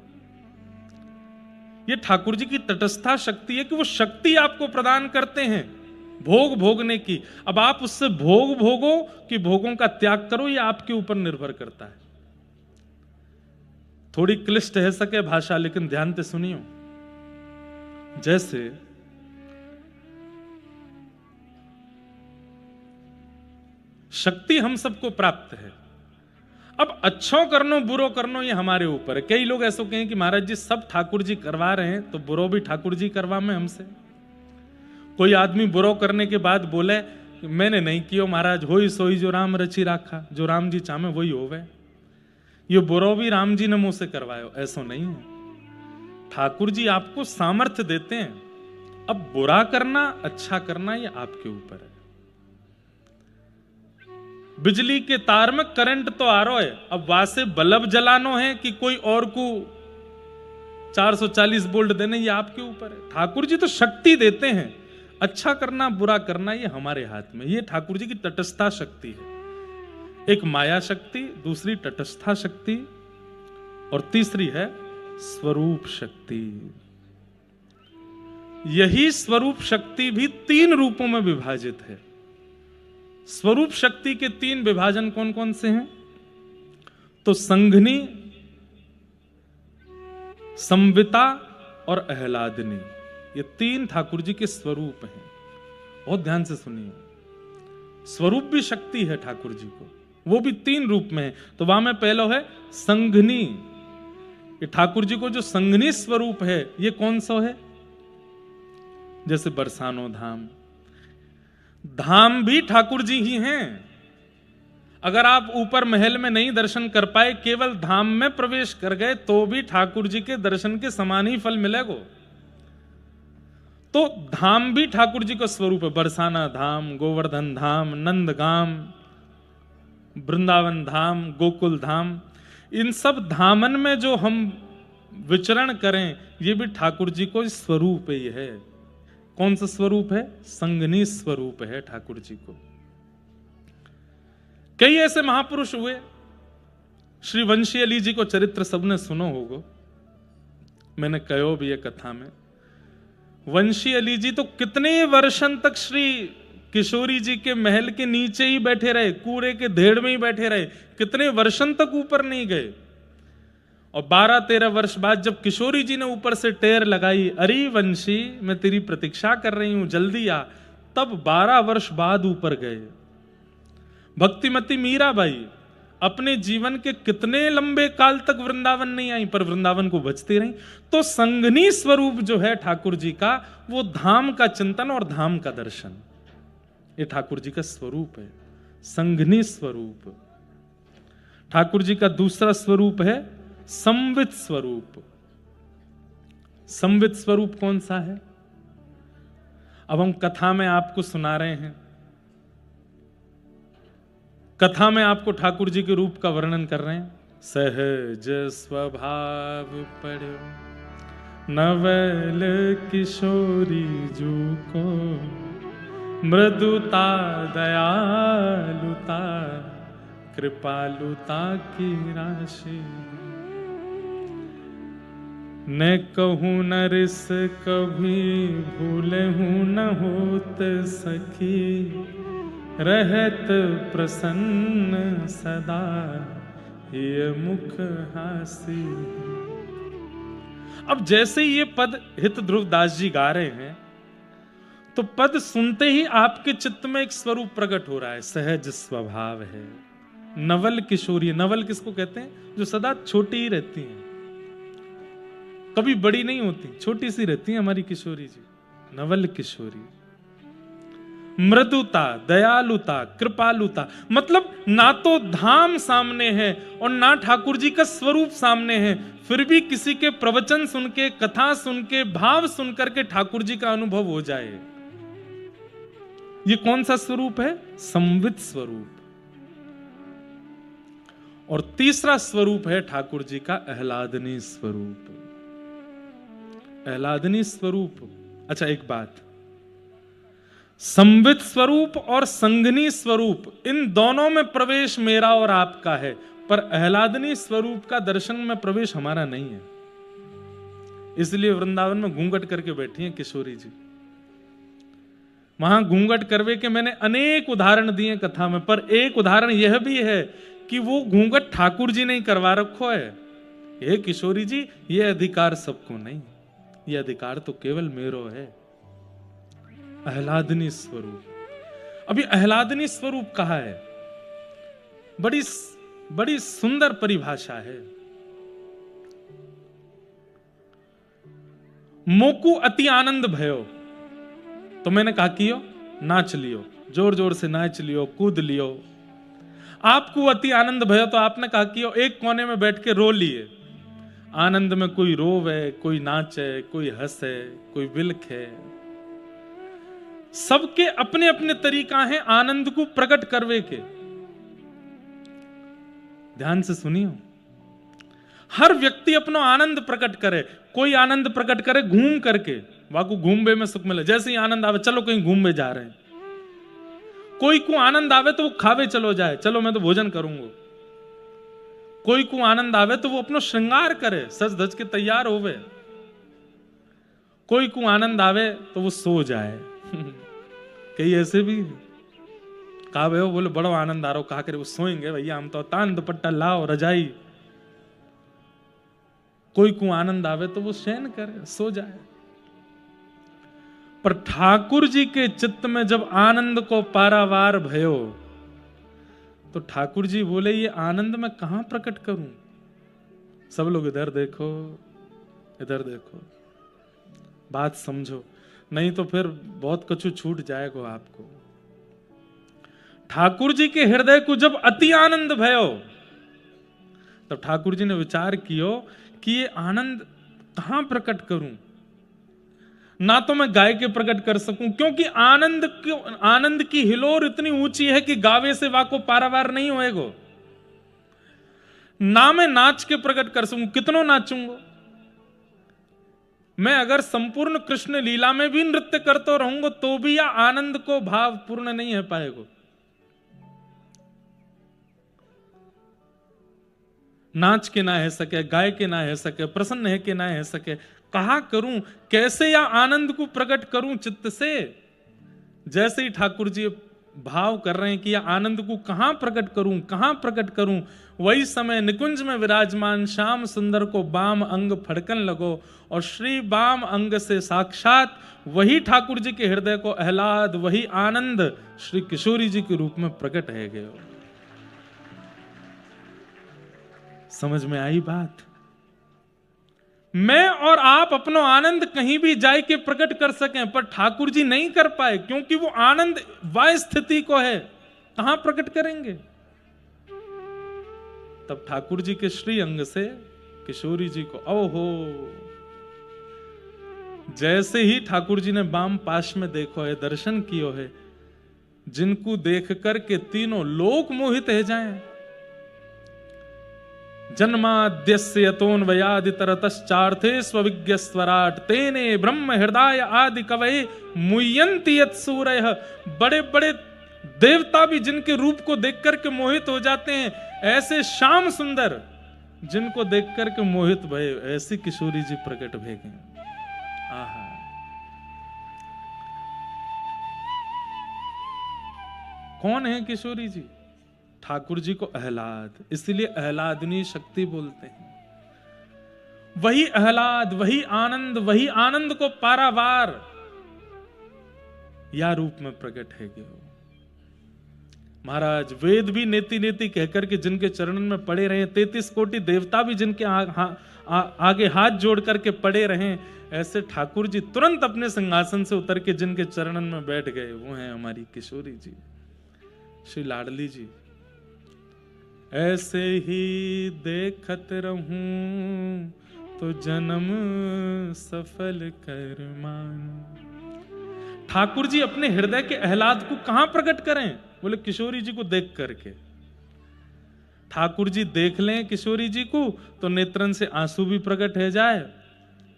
ये ठाकुर जी की तटस्था शक्ति है कि वो शक्ति आपको प्रदान करते हैं भोग भोगने की। अब आप उससे भोग भोगो कि भोगों का त्याग करो, ये आपके ऊपर निर्भर करता है। थोड़ी क्लिष्ट है सके भाषा, लेकिन ध्यान से सुनियो। जैसे शक्ति हम सबको प्राप्त है, अब अच्छो करनो बुरो करनो ये हमारे ऊपर है। कई लोग ऐसा कहें कि महाराज जी सब ठाकुर जी करवा रहे हैं तो बुरो भी ठाकुर जी करवा में हमसे। कोई आदमी बुरो करने के बाद बोले मैंने नहीं किया महाराज, होई सोई जो राम रची राखा, जो राम जी चाहे वही होवे, ये बुरो भी राम जी ने मुंह से करवायो। ऐसा नहीं है। ठाकुर जी आपको सामर्थ्य देते हैं, अब बुरा करना अच्छा करना ये आपके ऊपर है। बिजली के तार में करंट तो आ रहा है, अब वासे बल्ब जलानो है कि कोई और को 440 वोल्ट देने, ये आपके ऊपर है। ठाकुर जी तो शक्ति देते हैं, अच्छा करना बुरा करना ये हमारे हाथ में। ये ठाकुर जी की तटस्था शक्ति है। एक माया शक्ति, दूसरी तटस्था शक्ति और तीसरी है स्वरूप शक्ति। यही स्वरूप शक्ति भी 3 रूपों में विभाजित है। स्वरूप शक्ति के 3 विभाजन कौन कौन से हैं? तो संघनी, संविता और आह्लादनी, ये 3 ठाकुर जी के स्वरूप हैं। बहुत ध्यान से सुनिए। स्वरूप भी शक्ति है ठाकुर जी को, वो भी 3 रूप में है। तो वहां में पहला है संघनी। ये ठाकुर जी को जो संघनी स्वरूप है ये कौन सा है? जैसे बरसानो धाम, धाम भी ठाकुर जी ही हैं। अगर आप ऊपर महल में नहीं दर्शन कर पाए, केवल धाम में प्रवेश कर गए, तो भी ठाकुर जी के दर्शन के समान ही फल मिलेगा। तो धाम भी ठाकुर जी का स्वरूप है। बरसाना धाम, गोवर्धन धाम, नंदगाम, वृंदावन धाम, गोकुल धाम, इन सब धामन में जो हम विचरण करें, ये भी ठाकुर जी को स्वरूप ही है। कौन सा स्वरूप है? संगनी स्वरूप है ठाकुर जी को। कई ऐसे महापुरुष हुए, श्री वंशी अली जी को चरित्र सबने सुनो होगा, मैंने कहो भी ये कथा में। वंशी अली जी तो कितने वर्षन तक श्री किशोरी जी के महल के नीचे ही बैठे रहे, कूड़े के ढेर में ही बैठे रहे, कितने वर्षन तक ऊपर नहीं गए। और 12-13 वर्ष बाद जब किशोरी जी ने ऊपर से टेर लगाई, अरे वंशी मैं तेरी प्रतीक्षा कर रही हूं, जल्दी आ, तब 12 वर्ष बाद ऊपर गए। भक्तिमती मीराबाई अपने जीवन के कितने लंबे काल तक वृंदावन नहीं आई, पर वृंदावन को बचती रही। तो संगनी स्वरूप जो है ठाकुर जी का, वो धाम का चिंतन और धाम का दर्शन, ये ठाकुर जी का स्वरूप है, संगनी स्वरूप। ठाकुर जी का दूसरा स्वरूप है संवित स्वरूप। संवित स्वरूप कौन सा है? अब हम कथा में आपको सुना रहे हैं, कथा में आपको ठाकुर जी के रूप का वर्णन कर रहे हैं। सहज स्वभाव पढ़ो नवल किशोरी जू को, मृदुता दयालुता कृपालुता की राशि। न कहूँ न रिस कभी भूले हूँ न होत सखी, रहत प्रसन्न सदा ये मुख हासी। अब जैसे ये पद हित ध्रुवदास जी गा रहे हैं, तो पद सुनते ही आपके चित्त में एक स्वरूप प्रकट हो रहा है, सहज स्वभाव है, नवल किशोरी। नवल किसको कहते हैं? जो सदा छोटी ही रहती हैं, कभी बड़ी नहीं होती, छोटी सी रहती है हमारी किशोरी जी, नवल किशोरी। मृदुता, दयालुता, कृपालुता, मतलब ना तो धाम सामने है और ना ठाकुर जी का स्वरूप सामने है, फिर भी किसी के प्रवचन सुन के, कथा सुन के, भाव सुन करके ठाकुर जी का अनुभव हो जाए। ये कौन सा स्वरूप है? संवित स्वरूप। और तीसरा स्वरूप है ठाकुर जी का आह्लादनी स्वरूप। आह्लादनी स्वरूप। अच्छा एक बात, संवित स्वरूप और संगनी स्वरूप, इन दोनों में प्रवेश मेरा और आपका है, पर आह्लादनी स्वरूप का दर्शन में प्रवेश हमारा नहीं है। इसलिए वृंदावन में घूंघट करके बैठी हैं किशोरी जी। वहां घूंघट करवे के मैंने अनेक उदाहरण दिए कथा में, पर एक उदाहरण यह भी है कि वो घूंघट ठाकुर जी ने करवा रखो है। ये किशोरी जी, ये अधिकार सबको नहीं, ये अधिकार तो केवल मेरो है। आह्लादनी स्वरूप। अभी आह्लादनी स्वरूप कहा है, बड़ी सुंदर परिभाषा है। मोकू अति आनंद भयो, तो मैंने कहा कियो, नाच लियो, जोर जोर से नाच लियो, कूद लियो। आपको अति आनंद भयो, तो आपने कहा कियो, एक कोने में बैठ के रो लिए। आनंद में कोई रोवे, कोई नाचे, कोई हंसे, कोई बिलखे, सबके अपने अपने तरीका है आनंद को प्रकट करवे के। ध्यान से सुनियो, हर व्यक्ति अपना आनंद प्रकट करे। कोई आनंद प्रकट करे घूम करके, वाकू घूमबे में सुख मिले, जैसे ही आनंद आवे चलो कहीं घूमबे जा रहे हैं। कोई को आनंद आवे तो वो खावे चलो जाए, चलो मैं तो भोजन करूंगा। कोई को आनंद आवे तो वो अपना श्रृंगार करे, सज धज के तैयार होवे। कोई को आनंद आवे तो वो सो जाए। कई ऐसे भी कहा भाई, बोले बड़ो आनंद आ रहा हो, कहा करे वो सोएंगे भैया, हम तो तान दुपट्टा लाओ रजाई। कोई को आनंद आवे तो वो शयन करे, सो जाए। पर ठाकुर जी के चित्त में जब आनंद को पारावार भयो, तो ठाकुर जी बोले ये आनंद मैं कहां प्रकट करूं? सब लोग इधर देखो, इधर देखो, बात समझो, नहीं तो फिर बहुत कछु छूट जाएगा आपको। ठाकुर जी के हृदय को जब अति आनंद भयो, तब ठाकुर जी ने विचार कियो कि ये आनंद कहां प्रकट करूं। ना तो मैं गाय के प्रकट कर सकूं, क्योंकि आनंद की हिलोर इतनी ऊंची है कि गावे से वाको पारावार नहीं होएगो। ना मैं नाच के प्रकट कर सकूं, कितनों नाचूंगा मैं। अगर संपूर्ण कृष्ण लीला में भी नृत्य करते रहूंगा तो भी यह आनंद को भाव पूर्ण नहीं है पाएगा। नाच के ना है सके, गाय के ना है सके, प्रसन्न है के ना है सके, कहा करूं, कैसे या आनंद को प्रकट करूं चित्त से। जैसे ही ठाकुर जी भाव कर रहे हैं कि यह आनंद को कहां प्रकट करूं, कहां प्रकट करूं, वही समय निकुंज में विराजमान श्याम सुंदर को बाम अंग फड़कन लगो, और श्री बाम अंग से साक्षात वही ठाकुर जी के हृदय को आह्लाद, वही आनंद श्री किशोरी जी के रूप में प्रकट है गए। समझ में आई बात। मैं और आप अपना आनंद कहीं भी जाए के प्रकट कर सकें, पर ठाकुर जी नहीं कर पाए, क्योंकि वो आनंद वह स्थिति को है, कहां प्रकट करेंगे। तब ठाकुर जी के श्री अंग से किशोरी जी को ओहो, जैसे ही ठाकुर जी ने बाम पाश में देखो है, दर्शन कियो है, जिनको देख करके तीनों लोक मोहित है जाएं। जन्माद्यस्य यतोन्वयादितरतश्चार्थे स्वविज्ञ स्वराट तेने ब्रह्म हृदय आदि कवये मुह्यन्ति यत्सूरयः। बड़े बड़े देवता भी जिनके रूप को देख करके मोहित हो जाते हैं, ऐसे श्याम सुंदर जिनको देख करके मोहित भये, ऐसी किशोरी जी प्रकट भे गए। आहा, कौन है किशोरी जी? ठाकुर जी को आह्लाद, इसलिए आह्लादनी शक्ति बोलते हैं। वही आह्लाद, वही आनंद को पारावार या रूप में प्रकट है गए। महाराज वेद भी नेति नेति कहकर के जिनके चरणन में पड़े रहे, 33 कोटि देवता भी जिनके आगे हाथ जोड़ करके पड़े रहे, ऐसे ठाकुर जी तुरंत अपने सिंहासन से उतर के जिनके चरणन में बैठ गए, वो हैं हमारी किशोरी जी, श्री लाडली जी। ऐसे ही देखत रहूं तो जन्म सफल कर मानो। ठाकुर जी अपने हृदय के आह्लाद को कहां प्रकट करें? बोले किशोरी जी को देख करके। ठाकुर जी देख लें किशोरी जी को तो नेत्रन से आंसू भी प्रकट है जाए,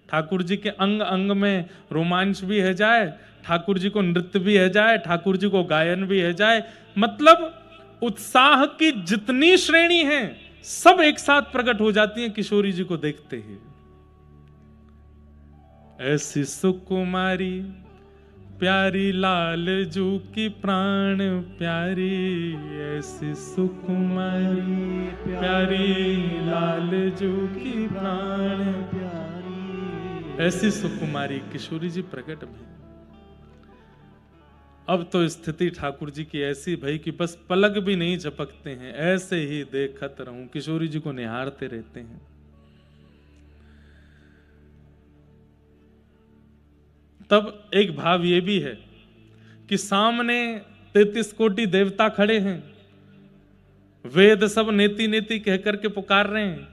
ठाकुर जी के अंग अंग में रोमांच भी है जाए, ठाकुर जी को नृत्य भी है जाए, ठाकुर जी को गायन भी है जाए। मतलब उत्साह की जितनी श्रेणी है सब एक साथ प्रकट हो जाती हैं किशोरी जी को देखते ही। ऐसी सुकुमारी प्यारी लाल जू की प्राण प्यारी, ऐसी सुकुमारी प्यारी लाल जू की प्राण प्यारी, ऐसी सुकुमारी किशोरी जी प्रकट भई। अब तो स्थिति ठाकुर जी की ऐसी भई कि बस पलक भी नहीं झपकते हैं, ऐसे ही देखत रहूं, किशोरी जी को निहारते रहते हैं। तब एक भाव ये भी है कि सामने 33 कोटि देवता खड़े हैं, वेद सब नेति नेति कहकर के पुकार रहे हैं।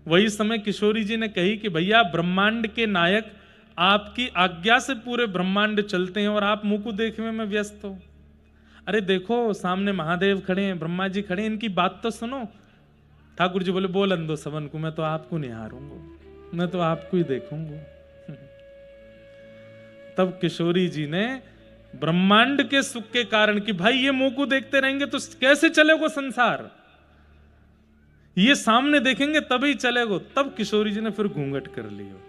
वही समय किशोरी जी ने कही कि भैया ब्रह्मांड के नायक आपकी आज्ञा से पूरे ब्रह्मांड चलते हैं और आप मुंह को देखने में व्यस्त हो। अरे देखो सामने महादेव खड़े हैं, ब्रह्मा जी खड़े हैं, इनकी बात तो सुनो। ठाकुर जी बोले बोल अंदो सवन को, मैं तो आपको निहारूंगा, मैं तो आपको ही देखूंगा। तब किशोरी जी ने ब्रह्मांड के सुख के कारण कि भाई ये मुंह को देखते रहेंगे तो कैसे चलेगा संसार, ये सामने देखेंगे तभी चलेगा। तब किशोरी जी ने फिर घूंघट कर लियो।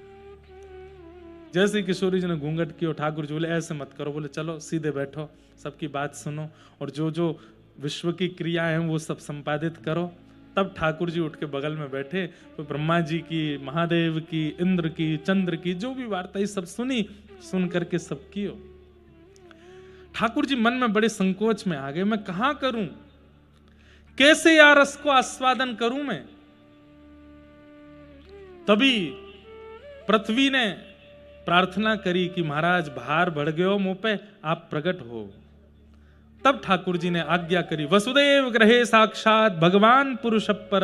जैसे किशोरी जी ने घूंघट किया, ठाकुर जी बोले ऐसे मत करो, बोले चलो सीधे बैठो, सबकी बात सुनो और जो जो विश्व की क्रिया है वो सब संपादित करो। तब ठाकुर जी उठ के बगल में बैठे, तो ब्रह्मा जी की, महादेव की, इंद्र की, चंद्र की जो भी वार्ता ये सब सुनी, सुन करके सब कियो। ठाकुर जी मन में बड़े संकोच में आ गए, मैं कहां करूं, कैसे यार रस को आस्वादन करूं मैं। तभी पृथ्वी ने प्रार्थना करी कि महाराज भार बढ़ गयो मुंह पे, आप प्रकट हो। तब ठाकुर जी ने आज्ञा करी, वसुदेव ग्रहे साक्षात भगवान पुरुष पर,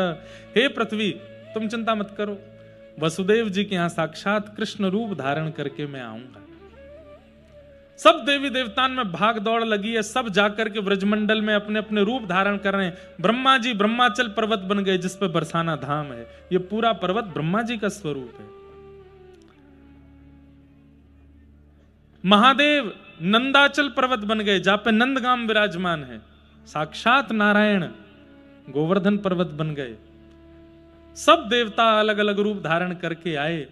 हे पृथ्वी तुम चिंता मत करो, वसुदेव जी के यहां साक्षात कृष्ण रूप धारण करके मैं आऊंगा। सब देवी देवतान में भाग दौड़ लगी है, सब जाकर के ब्रजमंडल में अपने अपने रूप धारण कर रहे हैं। ब्रह्मा जी ब्रह्माचल पर्वत बन गए जिस पे बरसाना धाम है, ये पूरा पर्वत ब्रह्मा जी का स्वरूप है। महादेव नंदाचल पर्वत बन गए जहां पे नंदगाम विराजमान है, साक्षात नारायण गोवर्धन पर्वत बन गए। सब देवता अलग अलग रूप धारण करके आए।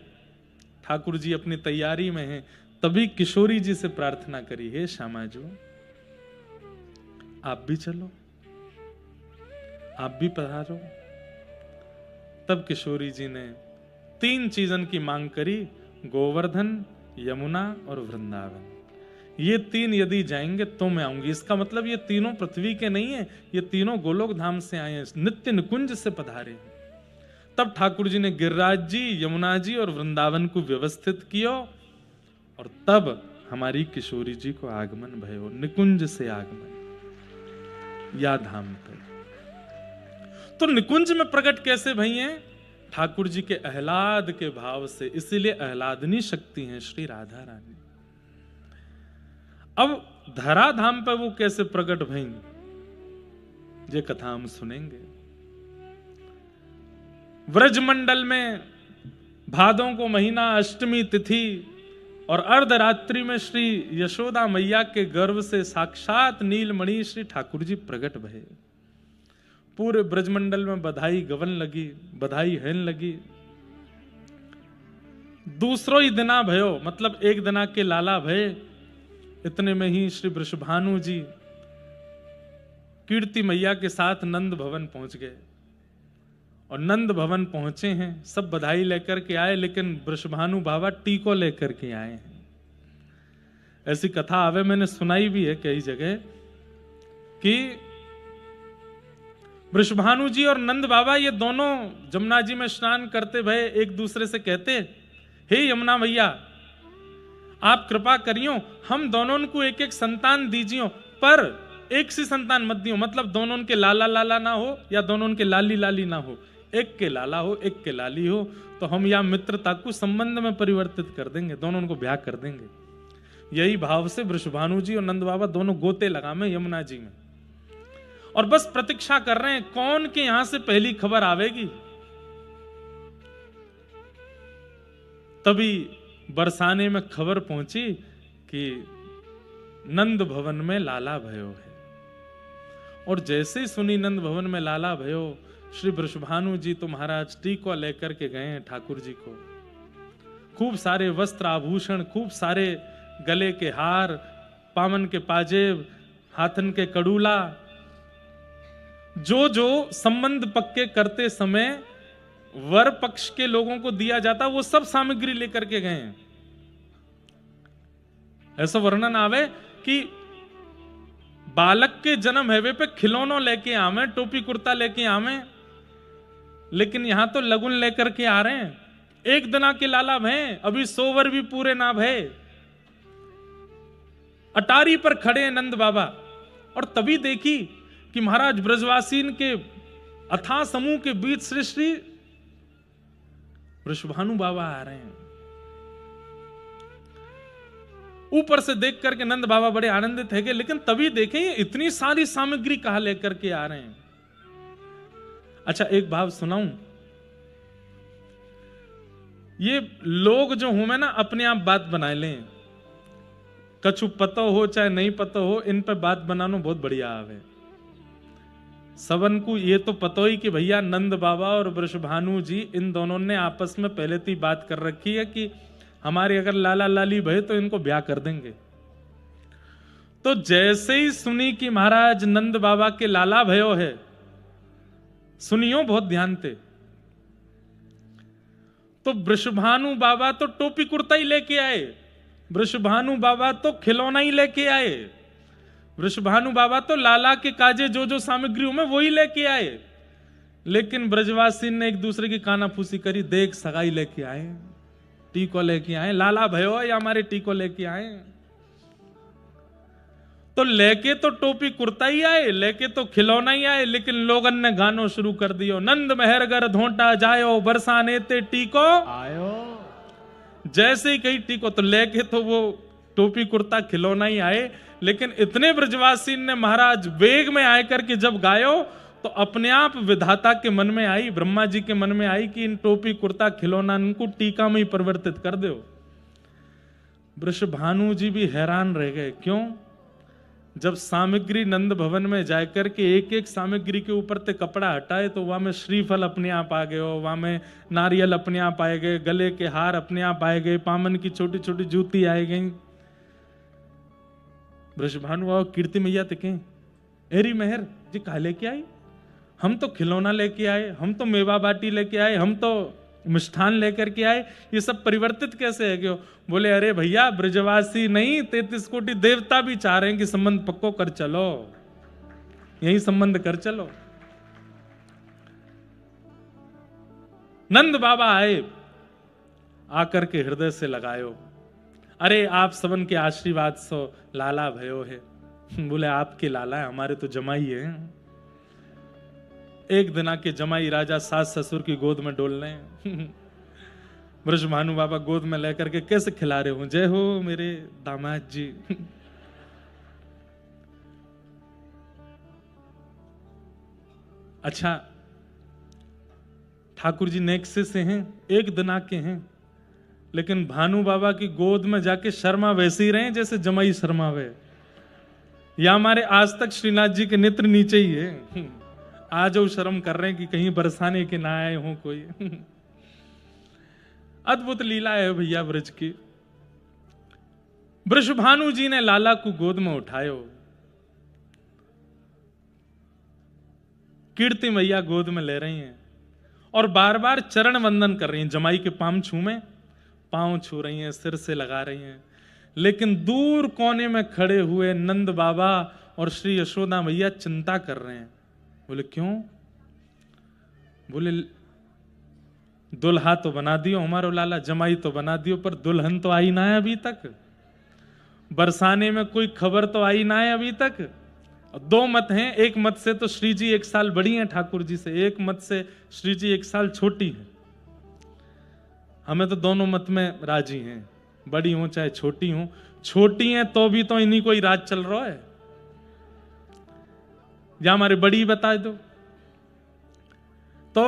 ठाकुर जी अपनी तैयारी में हैं, तभी किशोरी जी से प्रार्थना करी, हे श्यामा जी आप भी चलो, आप भी पधारो। तब किशोरी जी ने 3 चीजन की मांग करी, गोवर्धन, यमुना और वृंदावन। ये 3 यदि जाएंगे तो मैं आऊंगी। इसका मतलब ये तीनों पृथ्वी के नहीं है, ये तीनों गोलोक धाम से आए हैं, नित्य निकुंज से पधारे हैं। तब ठाकुर जी ने गिरिराज जी, यमुना जी और वृंदावन को व्यवस्थित किया और तब हमारी किशोरी जी को आगमन भयो, निकुंज से आगमन या धाम पर। तो निकुंज में प्रकट कैसे भई हैं? ठाकुर जी के आह्लाद के भाव से, इसीलिए आह्लादनी शक्ति हैं श्री राधा रानी। अब धरा धाम पर वो कैसे प्रकट भई, ये कथा हम सुनेंगे। व्रजमंडल में भादों को महीना, अष्टमी तिथि और अर्धरात्रि में श्री यशोदा मैया के गर्भ से साक्षात नीलमणि श्री ठाकुर जी प्रकट भये। पूरे ब्रजमंडल में बधाई गवन लगी, बधाई हैन लगी। दूसरो ही दिना भयो, मतलब एक दिना के लाला भये। इतने में ही श्री वृषभानु जी कीर्ति मैया के साथ नंद भवन पहुंच गए। और नंद भवन पहुंचे हैं, सब बधाई लेकर के आए, लेकिन वृषभानु बाबा टीको लेकर के आए हैं। ऐसी कथा आवे, मैंने सुनाई भी है कई जगह कि वृषभानु जी और नंद बाबा ये दोनों जमुना जी में स्नान करते भये एक दूसरे से कहते, हे यमुना मैया आप कृपा करियो, हम दोनों को एक एक संतान दीजियो, पर एक सी संतान मत दियो। मतलब दोनों के लाला लाला ना हो या दोनों के लाली लाली ना हो, एक के लाला हो एक के लाली हो, तो हम या मित्रता को संबंध में परिवर्तित कर देंगे, दोनों को ब्याह कर देंगे। यही भाव से वृषभानु जी और नंद बाबा दोनों गोते लगा में यमुना जी में, और बस प्रतीक्षा कर रहे हैं कौन के यहां से पहली खबर आवेगी। तभी बरसाने में खबर पहुंची कि नंद भवन में लाला भयो है। और जैसे ही सुनी नंद भवन में लाला भयो, श्री वृषभानु जी तो महाराज टीको लेकर के गए हैं ठाकुर जी को। खूब सारे वस्त्र आभूषण, खूब सारे गले के हार, पामन के पाजेब, हाथन के कड़ूला, जो जो संबंध पक्के करते समय वर पक्ष के लोगों को दिया जाता, वो सब सामग्री लेकर के गए हैं। ऐसा वर्णन आवे कि बालक के जन्म हेवे पे खिलौनों लेके आवे, टोपी कुर्ता लेके आवे, लेकिन यहां तो लगुन लेकर के आ रहे हैं। एक दिना के लाला भय, अभी 100 वर भी पूरे ना भय। अटारी पर खड़े हैं नंद बाबा, और तभी देखी कि महाराज ब्रजवासीन के अथाह समूह के बीच श्री श्री वृषभानु बाबा आ रहे हैं। ऊपर से देख करके नंद बाबा बड़े आनंदित है, लेकिन तभी देखें ये इतनी सारी सामग्री कहां लेकर के आ रहे हैं। अच्छा एक भाव सुनाऊं, ये लोग जो हूं मैं ना अपने आप बात बना लें, कछु पता हो चाहे नहीं पता हो, इन पर बात बनाना बहुत बढ़िया आवे। सबन को ये तो पता ही कि भैया नंद बाबा और वृषभानु जी इन दोनों ने आपस में पहले तो बात कर रखी है कि हमारे अगर लाला लाली भय तो इनको ब्याह कर देंगे। तो जैसे ही सुनी कि महाराज नंद बाबा के लाला भयो है, सुनियो बहुत ध्यान से, तो वृषभानु बाबा तो टोपी कुर्ता ही लेके आए, वृषभानु बाबा तो खिलौना ही लेके आए, वृषभानु बाबा तो लाला के काजे जो जो सामग्री में वही लेके आए। लेकिन ब्रजवासी ने एक दूसरे की कानाफूसी करी, देख सगाई लेके आए, टीको लेके आए, लाला भयो या हमारे टीको लेके आए। तो लेके तो टोपी कुर्ता ही आए, लेके तो खिलौना ही आए, लेकिन लोगन ने गानो शुरू कर दियो, नंद मेहरगर धोंटा जायो बरसाने ते टीको आयो। जैसे ही कही टीको, तो लेके तो वो टोपी कुर्ता खिलौना ही आए, लेकिन इतने ब्रजवासी ने महाराज वेग में आकर के जब गायो तो अपने आप विधाता के मन में आई, ब्रह्मा जी के मन में आई कि इन टोपी कुर्ता खिलौना इनको टीका में ही परिवर्तित कर दो। वृषभानु जी भी हैरान रह गए, क्यों? जब सामग्री नंद भवन में जाकर के एक एक सामग्री के ऊपर ते कपड़ा हटाए तो वहां में श्रीफल अपने आप आ गए, वहां में नारियल अपने आप आए गए, गले के हार अपने आप आए गए, पामन की छोटी छोटी जूती आए गई। वृषभानु आओ कीर्ति मैया तके एरी मेहर जी कहा लेके आई, हम तो खिलौना लेके आए, हम तो मेवा बाटी लेके आए, हम तो मिष्ठान लेकर के आए, ये सब परिवर्तित कैसे है क्यों? बोले अरे भैया ब्रजवासी नहीं 33 कोटि देवता भी चाह रहे हैं कि संबंध पक्को कर चलो, यही संबंध कर चलो। नंद बाबा आए, आकर के हृदय से लगायो, अरे आप सबन के आशीर्वाद सो लाला भयो है। बोले आपके लाला है, हमारे तो जमाई है। एक दिन आके जमाई राजा सास ससुर की गोद में डोल रहे हैं। वृषभानु बाबा गोद में लेकर के कैसे खिला रहे हो, जय हो मेरे दामाद जी। अच्छा ठाकुर जी नेक्से से हैं, एक दिन आके हैं, लेकिन भानु बाबा की गोद में जाके शर्मा वैसे ही रहे जैसे जमाई शर्मावे। या हमारे आज तक श्रीनाथ जी के नेत्र नीचे ही है, आज वो शर्म कर रहे हैं कि कहीं बरसाने के ना आए हो कोई। अद्भुत लीला है भैया ब्रज की। वृषभानु जी ने लाला को गोद में उठायो, कीर्ति मैया गोद में ले रही हैं और बार बार चरण वंदन कर रही हैं, जमाई के पांव छू रही हैं, सिर से लगा रही हैं। लेकिन दूर कोने में खड़े हुए नंद बाबा और श्री यशोदा मैया चिंता कर रहे हैं। बोले क्यों? बोले दुल्हा तो बना दियो हमारो लाला, जमाई तो बना दियो, पर दुल्हन तो आई ना है अभी तक, बरसाने में कोई खबर तो आई ना है अभी तक। दो मत हैं, एक मत से तो श्री जी 1 साल बड़ी हैं ठाकुर जी से, एक मत से श्री जी 1 साल छोटी हैं। हमें तो दोनों मत में राजी हैं, बड़ी हो चाहे छोटी हो। छोटी हैं तो भी तो इन्हीं को ही राज चल रहा है, या हमारे बड़ी बता दो। तो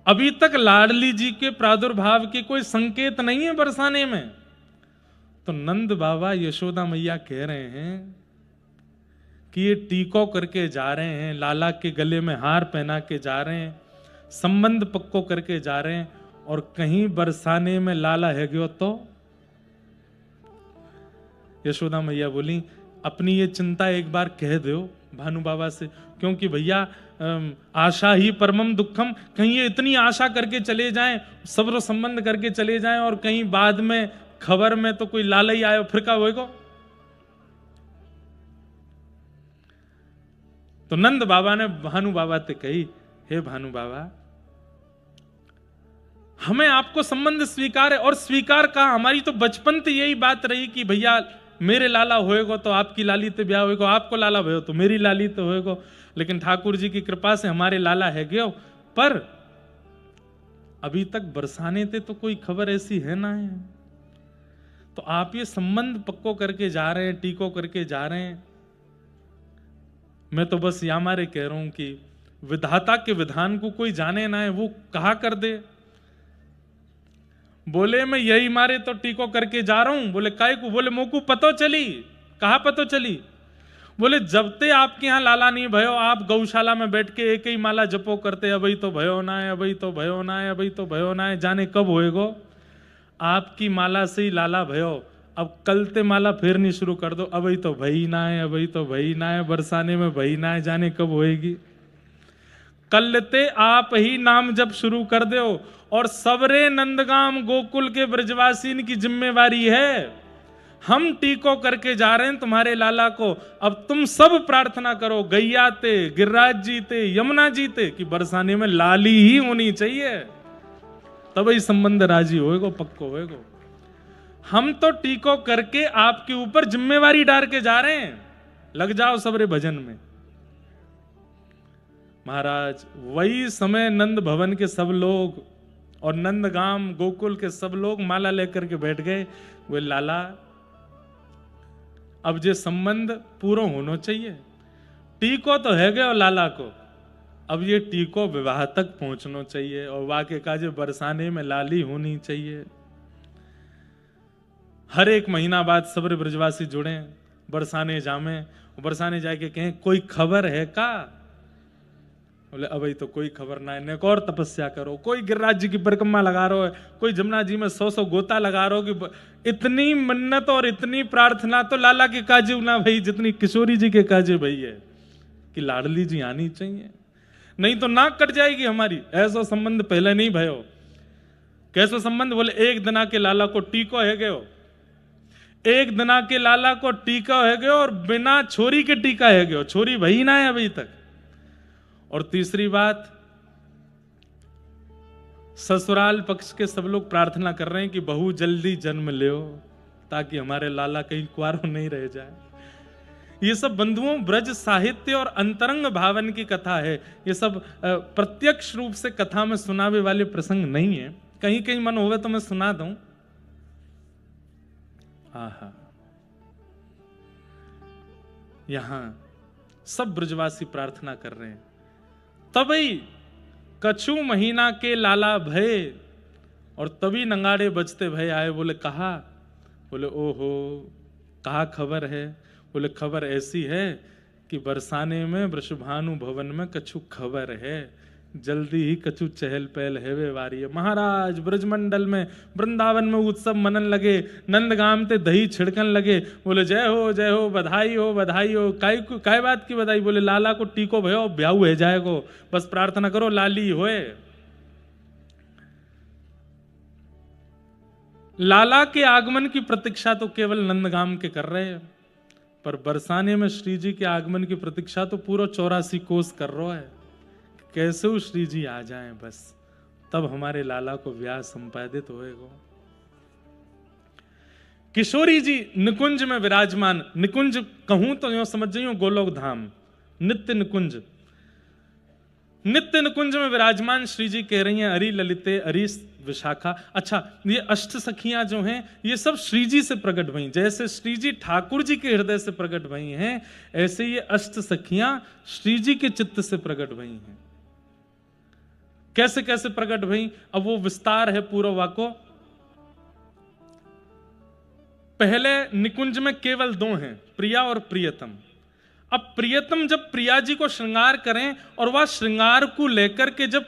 अभी तक लाडली जी के प्रादुर्भाव के कोई संकेत नहीं है बरसाने में। तो नंद बाबा यशोदा मैया कह रहे हैं कि ये टीको करके जा रहे हैं, लाला के गले में हार पहना के जा रहे हैं, संबंध पक्को करके जा रहे हैं, और कहीं बरसाने में लाला है गयो तो। यशोदा मैया बोली अपनी ये चिंता एक बार कह दो भानु बाबा से, क्योंकि भैया आशा ही परमम दुखम, कहीं ये इतनी आशा करके चले जाएं, सब्र संबंध करके चले जाएं, और कहीं बाद में खबर में तो कोई लाला ही आयो फिर का होएगो। तो नंद बाबा ने भानु बाबा से कही, हे भानु बाबा हमें आपको संबंध स्वीकार है, और स्वीकार कहा, हमारी तो बचपन से यही बात रही कि भैया मेरे लाला होएगो तो आपकी लाली ते ब्याह होएगो, आपको लाला भयो तो मेरी लाली तो होएगो। लेकिन ठाकुर जी की कृपा से हमारे लाला है गयो, पर अभी तक बरसाने थे तो कोई खबर ऐसी है ना है। तो आप ये संबंध पक्को करके जा रहे हैं, टीको करके जा रहे हैं। मैं तो बस या मारे कह रहा हूं कि विधाता के विधान को कोई जाने ना है, वो कहा कर दे। बोले मैं यही मारे तो टीको करके जा रहा हूं। बोले काय को? बोले मोकू पतो चली। कहा पतो चली? बोले जब ते आपके यहाँ लाला नहीं भयो, आप गौशाला में बैठ के एक ही माला जपो करते, अभी तो भयो ना है, अभी तो भयो ना है, अभी तो भयो ना है, जाने कब होएगो। आपकी माला से ही लाला भयो, अब कल ते माला फेरनी शुरू कर दो, अभी तो भई ना है, अभी तो भई ना है, बरसाने में भई ना है, जाने कब होएगी। कल ते आप ही नाम जब शुरू कर दो, और सबरे नंदगाम गोकुल के ब्रजवासी की जिम्मेवारी है, हम टीको करके जा रहे हैं तुम्हारे लाला को। अब तुम सब प्रार्थना करो, गैया ते, गिरिराज जी ते, यमुना जी ते, कि बरसाने में लाली ही होनी चाहिए, तब ही संबंध राजी होएगो, पक्को होएगो। हम तो टीको करके आपके ऊपर जिम्मेवारी डाल के जा रहे हैं। लग जाओ सबरे भजन में। महाराज वही समय नंद भवन के सब लोग और नंदगाम गोकुल के सब लोग माला लेकर के बैठ गए। वे लाला अब जे संबंध पूरा होना चाहिए, टीको तो है गए लाला को, अब ये टीको विवाह तक पहुंचना चाहिए और वाके काजे बरसाने में लाली होनी चाहिए। हर एक महीना बाद सबरे ब्रजवासी जुड़े, बरसाने जामे, बरसाने जाके कहें कोई खबर है का? बोले अभी तो कोई खबर ना है, और तपस्या करो। कोई गिरिराज जी की परिक्रमा लगा रहा है, कोई जमुना जी में 100 गोता लगा रहा हो कि इतनी मन्नत और इतनी प्रार्थना तो लाला के काजे ना भाई जितनी किशोरी जी के काजे भाई है कि लाडली जी आनी चाहिए, नहीं तो नाक कट जाएगी हमारी। ऐसा संबंध पहले नहीं भयो। कैसो संबंध? बोले एक दिना के लाला को टीको है गयो, एक दिना के लाला को टीका है गयो और बिना छोरी के टीका है गयो, छोरी भई ना है अभी तक। और तीसरी बात, ससुराल पक्ष के सब लोग प्रार्थना कर रहे हैं कि बहू जल्दी जन्म लो ताकि हमारे लाला कहीं कुंवारा नहीं रह जाए। ये सब बंधुओं ब्रज साहित्य और अंतरंग भावन की कथा है। ये सब प्रत्यक्ष रूप से कथा में सुनावे वाले प्रसंग नहीं है। कहीं कहीं मन होवे तो मैं सुना दूं। आहा, यहां सब ब्रजवासी प्रार्थना कर रहे हैं। तभी कछु महीना के लाला भय और तभी नंगाड़े बजते भय आए। बोले कहा? बोले ओहो, कहा खबर है? बोले खबर ऐसी है कि बरसाने में वृषभानु भवन में कछु खबर है, जल्दी ही कछु चहल पहल है वे वारी है। महाराज ब्रजमंडल में वृंदावन में उत्सव मनन लगे, नंदगाम ते दही छिड़कन लगे। बोले जय हो, बधाई हो, बधाई हो। काय बात की बधाई? बोले लाला को टीको भयो, ब्याहू है जाएगो, बस प्रार्थना करो लाली होए। लाला के आगमन की प्रतीक्षा तो केवल नंदगाम के कर रहे हैं, पर बरसाने में श्री जी के आगमन की प्रतीक्षा तो पूरा 84 कोस कर रहा है। कैसे वो श्री जी आ जाएं, बस तब हमारे लाला को ब्याह संपादित होएगा। किशोरी जी निकुंज में विराजमान, निकुंज कहूं तो यो समझ जाइयो गोलोक धाम, नित्य निकुंज, नित्य निकुंज में विराजमान श्री जी कह रही हैं अरि ललिते अरि विशाखा। अच्छा, ये अष्ट सखियां जो हैं ये सब श्री जी से प्रकट भई। जैसे श्री जी ठाकुर जी के हृदय से प्रकट भई हैं, ऐसे ये अष्ट सखियां श्री जी के चित्त से प्रकट भई हैं। कैसे कैसे प्रकट भई, अब वो विस्तार है पूरा वाको। पहले निकुंज में केवल 2 हैं, प्रिया और प्रियतम। अब प्रियतम जब प्रिया जी को श्रृंगार करें और वह श्रृंगार को लेकर के जब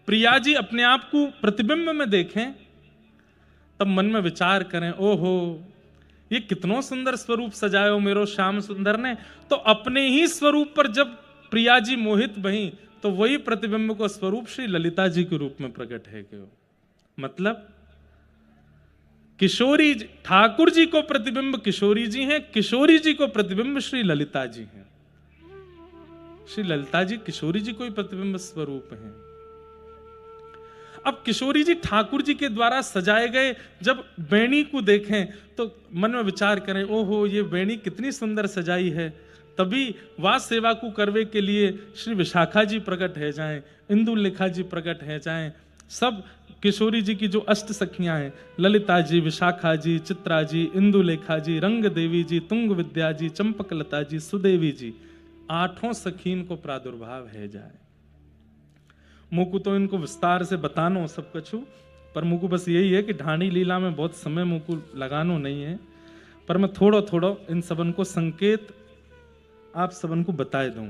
प्रिया जी अपने आप को प्रतिबिंब में देखें, तब मन में विचार करें ओहो ये कितनो सुंदर स्वरूप सजायो मेरो श्याम सुंदर ने। तो अपने ही स्वरूप पर जब प्रिया जी मोहित भई तो वही प्रतिबिंब को स्वरूप श्री ललिता जी के रूप में प्रकट है क्यों? मतलब किशोरी जी, ठाकुर जी को प्रतिबिंब किशोरी जी हैं, किशोरी जी को प्रतिबिंब श्री ललिता जी हैं। श्री ललिता जी किशोरी जी को ही प्रतिबिंब स्वरूप हैं। अब किशोरी जी ठाकुर जी के द्वारा सजाए गए जब बेणी को देखें तो मन में विचार करें ओहो ये बेणी कितनी सुंदर सजाई है। तभी वह सेवा को करवे के लिए श्री विशाखा जी प्रकट है जाएं, इंदुलेखा जी प्रकट है जाएं। सब किशोरी जी की जो अष्ट सखियां हैं, ललिता जी, विशाखा जी, चित्रा जी, इंदुलेखा जी, रंग देवी जी, तुंग विद्या जी, चंपकलता जी, सुदेवी जी, 8 सखीन को प्रादुर्भाव है जाए। मुकु तो इनको विस्तार से बतानो सब कछु, पर मुकु बस यही है कि ढाणी लीला में बहुत समय मुकु लगानो नहीं है, पर मैं थोड़ा थोड़ा इन सबन को संकेत आप सबन को बताए दूं।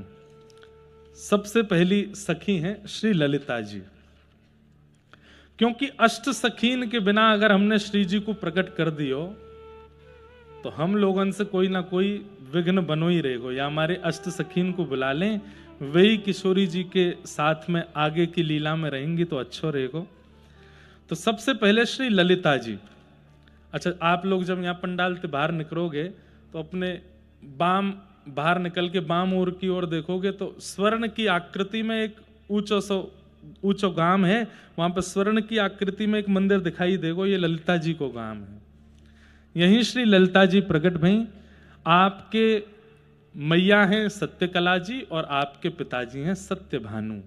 सबसे पहली सखी हैं श्री ललिता जी, क्योंकि अष्ट सखीन के बिना अगर हमने श्री जी को प्रकट कर दियो तो हम लोगों से कोई ना कोई विघ्न बनो ही रहेगा। या हमारे अष्ट सखीन को बुला लें, वही किशोरी जी के साथ में आगे की लीला में रहेंगी तो अच्छा रहेगा। तो सबसे पहले श्री ललिता जी। अच्छा, आप लोग जब यहाँ पंडाल से बाहर निकलोगे तो अपने बाम बाहर निकल के बाम ओर की ओर देखोगे तो स्वर्ण की आकृति में एक ऊंचो गांव है, वहां पर स्वर्ण की आकृति में एक मंदिर दिखाई देगो, ये ललिता जी को गांव है। यहीं श्री ललिता जी प्रकट भई। आपके मैया हैं सत्यकला जी और आपके पिताजी हैं सत्यभानु।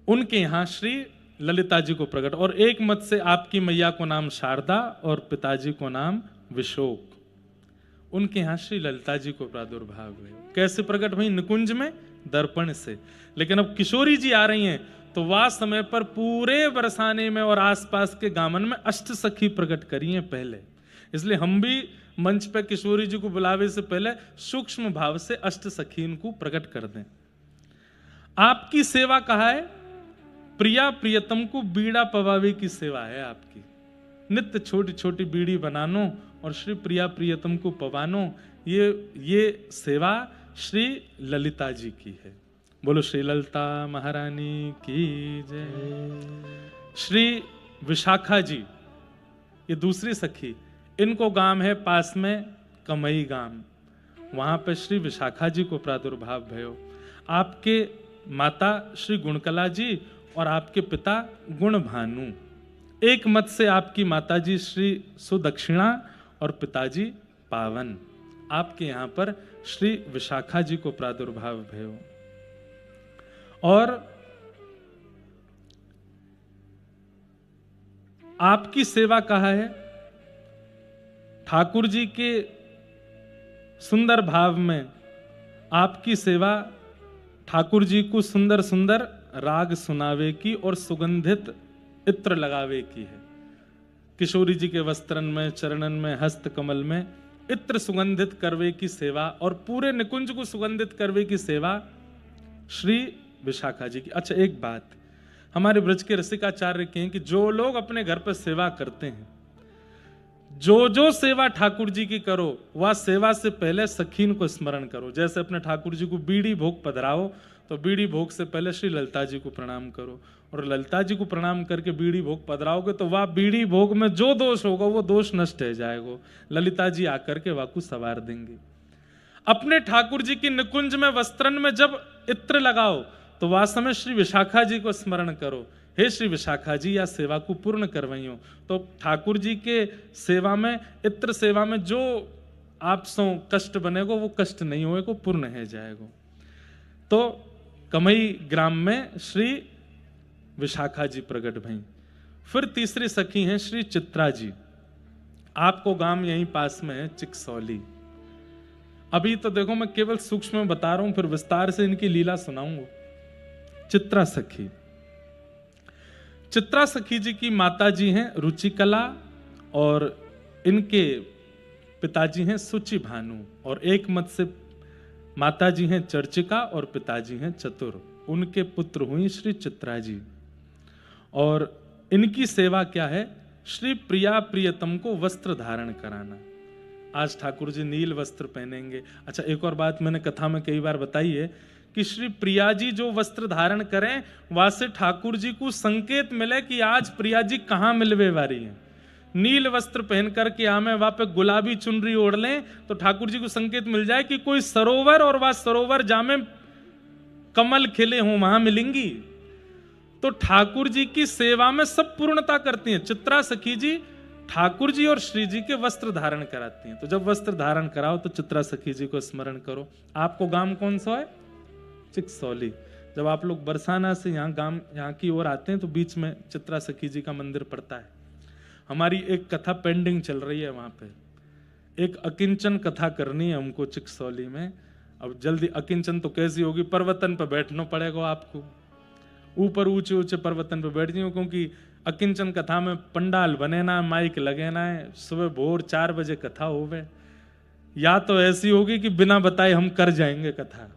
उनके यहां श्री ललिता जी को प्रकट, और एक मत से आपकी मैया को नाम शारदा और पिताजी को नाम विशोक। उनके यहां श्री ललिता जी को प्रादुर्भाव हुए। कैसे प्रकट हुई? निकुंज में दर्पण से। लेकिन अब किशोरी जी आ रही हैं तो वह समय पर पूरे बरसाने में और आसपास के गामन में अष्ट सखी प्रकट करी हैं पहले। इसलिए हम भी मंच पे किशोरी जी को बुलावे से पहले सूक्ष्म भाव से अष्ट सखीन को प्रकट कर दें। आपकी सेवा कहा है? प्रिया प्रियतम को बीड़ा पवावे की सेवा है आपकी। नित्य छोटी छोटी बीड़ी बनानो और श्री प्रिया प्रियतम को पवानो, ये सेवा श्री ललिता जी की है। बोलो श्री ललिता महारानी की जय। श्री विशाखा जी, ये दूसरी सखी, इनको गांव है पास में कमई गांव, वहां पे श्री विशाखा जी को प्रादुर्भाव भयो। आपके माता श्री गुणकला जी और आपके पिता गुणभानु। एक मत से आपकी माताजी श्री सुदक्षिणा और पिताजी पावन। आपके यहां पर श्री विशाखा जी को प्रादुर्भाव भयो। और आपकी सेवा कहा है? ठाकुर जी के सुंदर भाव में आपकी सेवा ठाकुर जी को सुंदर सुंदर राग सुनावे की और सुगंधित इत्र लगावे की है। किशोरी जी के वस्त्रन में, चरणन में, हस्त कमल में इत्र सुगंधित करवे की सेवा और पूरे निकुंज को सुगंधित करवे की सेवा श्री विशाखा जी की। अच्छा, एक बात हमारे ब्रज के रसिकाचार्य के हैं कि जो लोग अपने घर पर सेवा करते हैं, जो सेवा ठाकुर जी की करो वह सेवा से पहले सखीन को स्मरण करो। जैसे अपने ठाकुर जी को बीड़ी भोग पधराओ तो बीड़ी भोग से पहले श्री ललिता जी को प्रणाम करो, और ललिता जी को प्रणाम करके बीड़ी भोग पधराओगे तो वह बीड़ी भोग में जो दोष होगा वो दोष नष्ट हो जाएगा। ललिता जी आकर के वाकु सवार देंगे। अपने ठाकुर जी की निकुंज में वस्त्रन में जब इत्र लगाओ तो वह समय श्री विशाखा जी को स्मरण करो, हे श्री विशाखा जी या सेवा को पूर्ण करवाइयो। तो ठाकुर जी के सेवा में, इत्र सेवा में जो आप सो कष्ट बनेगा वो कष्ट नहीं होएगा, पूर्ण है जाएगा। तो कमई ग्राम में श्री विशाखा जी प्रकट भई। फिर तीसरी सखी हैं श्री चित्रा जी। आपको गांव यहीं पास में है चिकसौली। अभी तो देखो मैं केवल सूक्ष्म में बता रहा हूं, फिर विस्तार से इनकी लीला सुनाऊंगा। चित्रा सखी, चित्रा सखी जी की माता जी हैं रुचिकला और इनके पिताजी हैं सुचि भानु, और एक मत से माता जी हैं चर्चिका और पिताजी हैं चतुर। उनके पुत्र हुई श्री चित्रा जी, और इनकी सेवा क्या है? श्री प्रिया प्रियतम को वस्त्र धारण कराना। आज ठाकुर जी नील वस्त्र पहनेंगे। अच्छा, एक और बात मैंने कथा में कई बार बताई है कि श्री प्रिया जी जो वस्त्र धारण करें वहां से ठाकुर जी को संकेत मिले कि आज प्रिया जी कहां मिलवे वाली हैं। नील वस्त्र पहन करके आमे वहां पे गुलाबी चुनरी ओढ़ लें तो ठाकुर जी को संकेत मिल जाए कि कोई सरोवर और वह सरोवर जामे कमल खिले हों, वहां मिलेंगी। तो ठाकुर जी की सेवा में सब पूर्णता करती हैं। चित्रा सखी जी ठाकुर जी और श्री जी के वस्त्र धारण कराती हैं। तो जब वस्त्र धारण कराओ तो चित्रा सखी जी को स्मरण करो। आपको गांव कौन सा है? चिकसौली। जब आप लोग बरसाना से यहाँ की ओर आते हैं तो बीच में चित्रा सखी जी का मंदिर पड़ता है। हमारी एक कथा पेंडिंग चल रही है वहां पे, एक अकिंचन कथा करनी है हमको चिकसौली में। अब जल्दी अकिंचन तो कैसी होगी? पर्वतन पे बैठना पड़ेगा आपको, ऊपर ऊंचे ऊंचे पर्वतन पे बैठ जाओ, क्योंकि अकिंचन कथा में पंडाल बने ना, माइक लगे ना है, सुबह भोर 4 बजे कथा होवे। या तो ऐसी होगी कि बिना बताए हम कर जाएंगे कथा,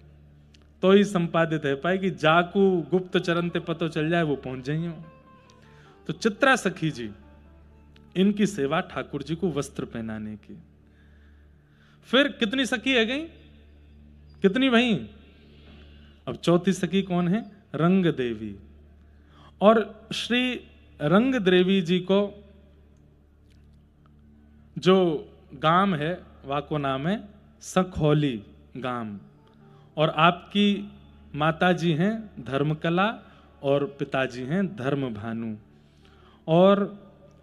तो ही संपादित है पाए कि जाकू गुप्त चरण ते पतो चल जाए वो पहुंच जाइए। तो चित्रा सखी जी, इनकी सेवा ठाकुर जी को वस्त्र पहनाने की। फिर कितनी सखी है गई? कितनी भाई? अब चौथी सखी कौन है? रंग देवी। और श्री रंग देवी जी को जो गांव है वह को नाम है सखौली गांव, और आपकी माता जी हैं धर्मकला और पिताजी हैं धर्मभानु। और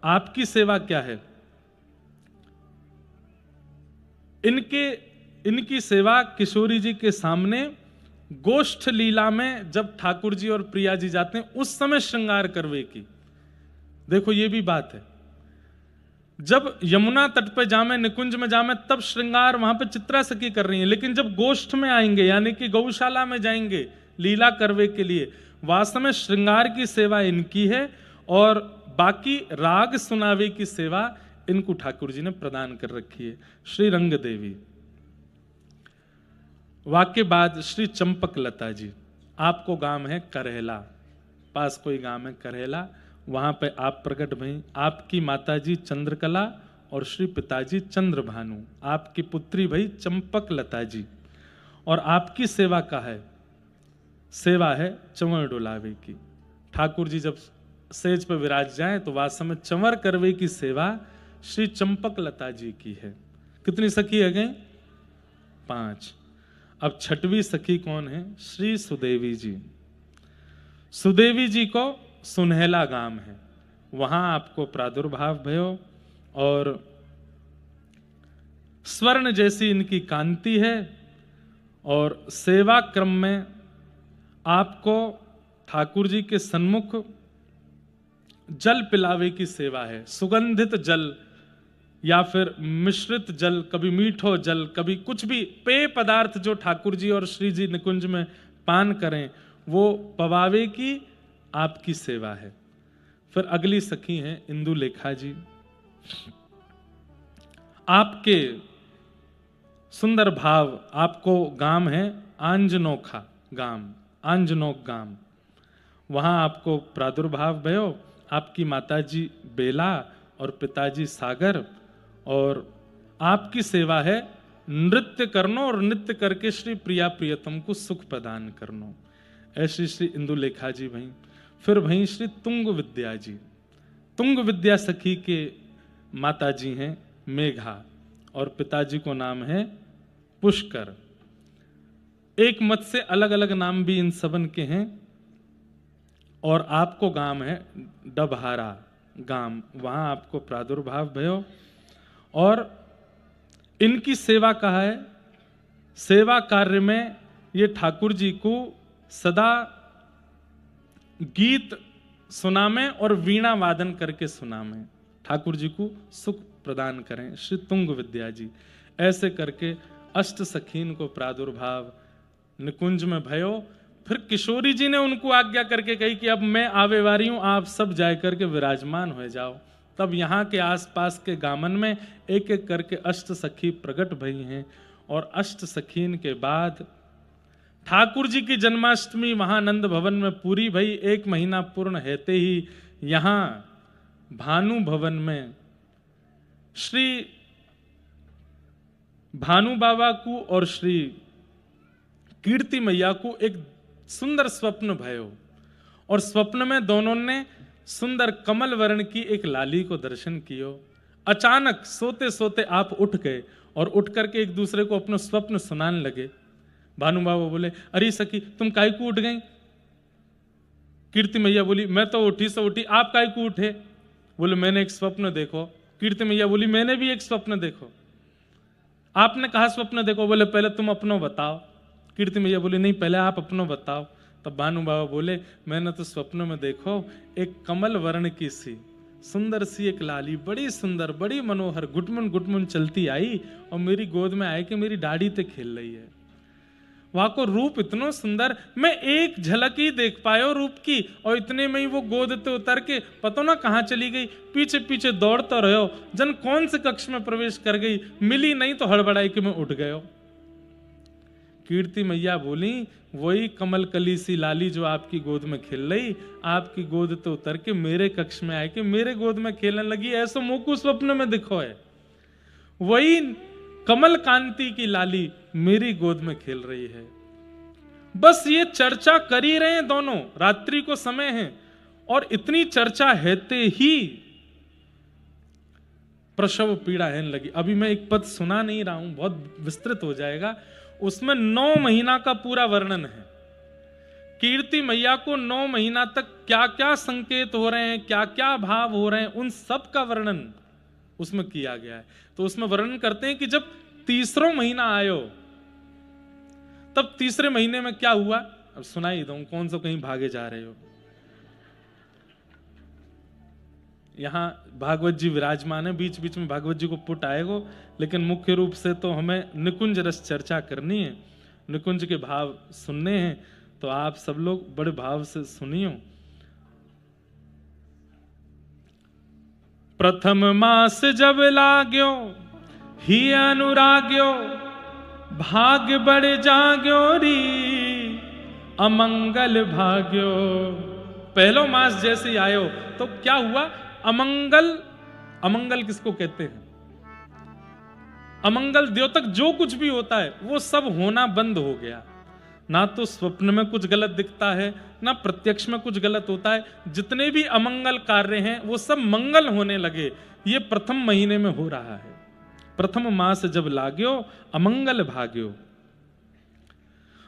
आपकी सेवा क्या है? इनके इनकी सेवा किशोरी जी के सामने गोष्ठ लीला में जब ठाकुर जी और प्रिया जी जाते हैं उस समय श्रृंगार करवे की। देखो ये भी बात है, जब यमुना तट पे जामे, निकुंज में जामे, तब श्रृंगार वहां पे चित्रा सखी कर रही है, लेकिन जब गोष्ठ में आएंगे यानी कि गौशाला में जाएंगे लीला करवे के लिए, वास्तव में श्रृंगार की सेवा इनकी है और बाकी राग सुनावे की सेवा इनको ठाकुर जी ने प्रदान कर रखी है। श्री रंग देवी। वाक्य बाद श्री चंपक लता जी, आपको गांव है करहेला, पास कोई गांव है करहेला, वहां पे आप प्रकट भई। आपकी माताजी चंद्रकला और श्री पिताजी चंद्रभानु, आपकी पुत्री भई चंपक लता जी, और आपकी सेवा का है, सेवा है चंवर डोलावे की। ठाकुर जी जब सेज पर विराज जाएं तो वास्तव में चंवर करवे की सेवा श्री चंपक लता जी की है। कितनी सखी है गई? 5। अब छठवीं सखी कौन है? श्री सुदेवी जी। सुदेवी जी को सुनहला गांव है, वहां आपको प्रादुर्भाव भयो और स्वर्ण जैसी इनकी कांति है और सेवा क्रम में आपको ठाकुर जी के सन्मुख जल पिलावे की सेवा है। सुगंधित जल या फिर मिश्रित जल, कभी मीठो जल, कभी कुछ भी पेय पदार्थ जो ठाकुर जी और श्री जी निकुंज में पान करें वो पवावे की आपकी सेवा है। फिर अगली सखी हैं इंदुलेखा जी। आपके सुंदर भाव, आपको गांव है आंजनोखा गांव, आंजनोक गांव, वहां आपको प्रादुर्भाव भयो। आपकी माताजी बेला और पिताजी सागर, और आपकी सेवा है नृत्य करनो और नृत्य करके श्री प्रिया प्रियतम को सुख प्रदान करनो। ऐसी श्री इंदुलेखा जी भई। फिर भई श्री तुंग विद्या जी। तुंग विद्या सखी के माताजी हैं मेघा और पिताजी को नाम है पुष्कर। एक मत से अलग अलग नाम भी इन सबन के हैं। और आपको गांव है डबहारा गांव, वहां आपको प्रादुर्भाव भयो और इनकी सेवा कहा है, सेवा कार्य में ये ठाकुर जी को सदा गीत सुनामें और वीणा वादन करके सुनामें, ठाकुर जी को सुख प्रदान करें। श्री तुंग विद्या जी। ऐसे करके अष्ट सखीन को प्रादुर्भाव निकुंज में भयो। फिर किशोरी जी ने उनको आज्ञा करके कही कि अब मैं आवे वारी हूं, आप सब जाए करके विराजमान हो जाओ। तब यहाँ के आसपास के गामन में एक एक करके अष्ट सखी प्रकट भई हैं और अष्ट सखीन के बाद ठाकुर जी की जन्माष्टमी वहां नंद भवन में पूरी भई। 1 महीना पूर्ण हेते ही यहाँ भानु भवन में श्री भानु बाबा को और श्री कीर्ति मैया को एक सुंदर स्वप्न भयो और स्वप्न में दोनों ने सुंदर कमल वर्ण की एक लाली को दर्शन कियो। अचानक सोते सोते आप उठ गए और उठ करके एक दूसरे को अपना स्वप्न सुनाने लगे। भानु बाबा बोले, अरे सखी तुम काहे को उठ गई? कीर्ति मैया बोली, मैं तो उठी सो उठी, आप काहे को उठे? बोले, मैंने एक स्वप्न देखो। कीर्ति मैया बोली, मैंने भी एक स्वप्न देखो। आपने कहा स्वप्न देखो? बोले, पहले तुम अपनो बताओ। कीर्ति मैया बोली, नहीं पहले आप अपनो बताओ। तब भानु बाबा बोले, मैंने तो स्वप्न में देखो एक कमल वर्ण की सी सुंदर सी एक लाली, बड़ी सुंदर बड़ी मनोहर गुटमुन गुटमुन चलती आई और मेरी गोद में आए कि मेरी दाढ़ी ते खेल रही है। वहां को रूप इतना सुंदर, मैं एक झलक ही देख पायो रूप की और इतने में ही वो गोद ते उतर के पता ना कहाँ चली गई। पीछे पीछे दौड़ता रहो, जन कौन से कक्ष में प्रवेश कर गई, मिली नहीं तो हड़बड़ाई के मैं उठ गयो। कीर्ति मैया बोली, वही कमल कली सी लाली जो आपकी गोद में खेल रही, आपकी गोद तो उतर के मेरे कक्ष में आए कि मेरे गोद में खेलने लगी। ऐसा मोकू स्वप्न में दिखो है, वही कमल कांति की लाली मेरी गोद में खेल रही है। बस ये चर्चा कर ही रहे हैं दोनों, रात्रि को समय है और इतनी चर्चा हेते ही प्रसव पीड़ा है लगी। अभी मैं एक पद सुना नहीं रहा हूं, बहुत विस्तृत हो जाएगा। उसमें 9 महीना का पूरा वर्णन है। कीर्ति मैया को 9 महीना तक क्या क्या संकेत हो रहे हैं, क्या क्या भाव हो रहे हैं, उन सब का वर्णन उसमें किया गया है। तो उसमें वर्णन करते हैं कि जब तीसरा महीना आयो, तब तीसरे महीने में क्या हुआ अब सुनाई दूं, कौन सा कहीं भागे जा रहे हो। यहां भागवत जी विराजमान है, बीच बीच में भागवत जी को पुट आएगो, लेकिन मुख्य रूप से तो हमें निकुंज रस चर्चा करनी है, निकुंज के भाव सुनने हैं, तो आप सब लोग बड़े भाव से सुनियो। प्रथम मास जब लाग्यो ही अनुराग्यो, भाग्य बड़े जाग्यो री अमंगल भाग्यो। पहलो मास जैसे ही आयो तो क्या हुआ, अमंगल, अमंगल किसको कहते हैं, अमंगल द्योतक जो कुछ भी होता है वो सब होना बंद हो गया। ना तो स्वप्न में कुछ गलत दिखता है, ना प्रत्यक्ष में कुछ गलत होता है, जितने भी अमंगल कार्य हैं वो सब मंगल होने लगे। ये प्रथम महीने में हो रहा है। प्रथम मास जब लाग्यो अमंगल भाग्यो,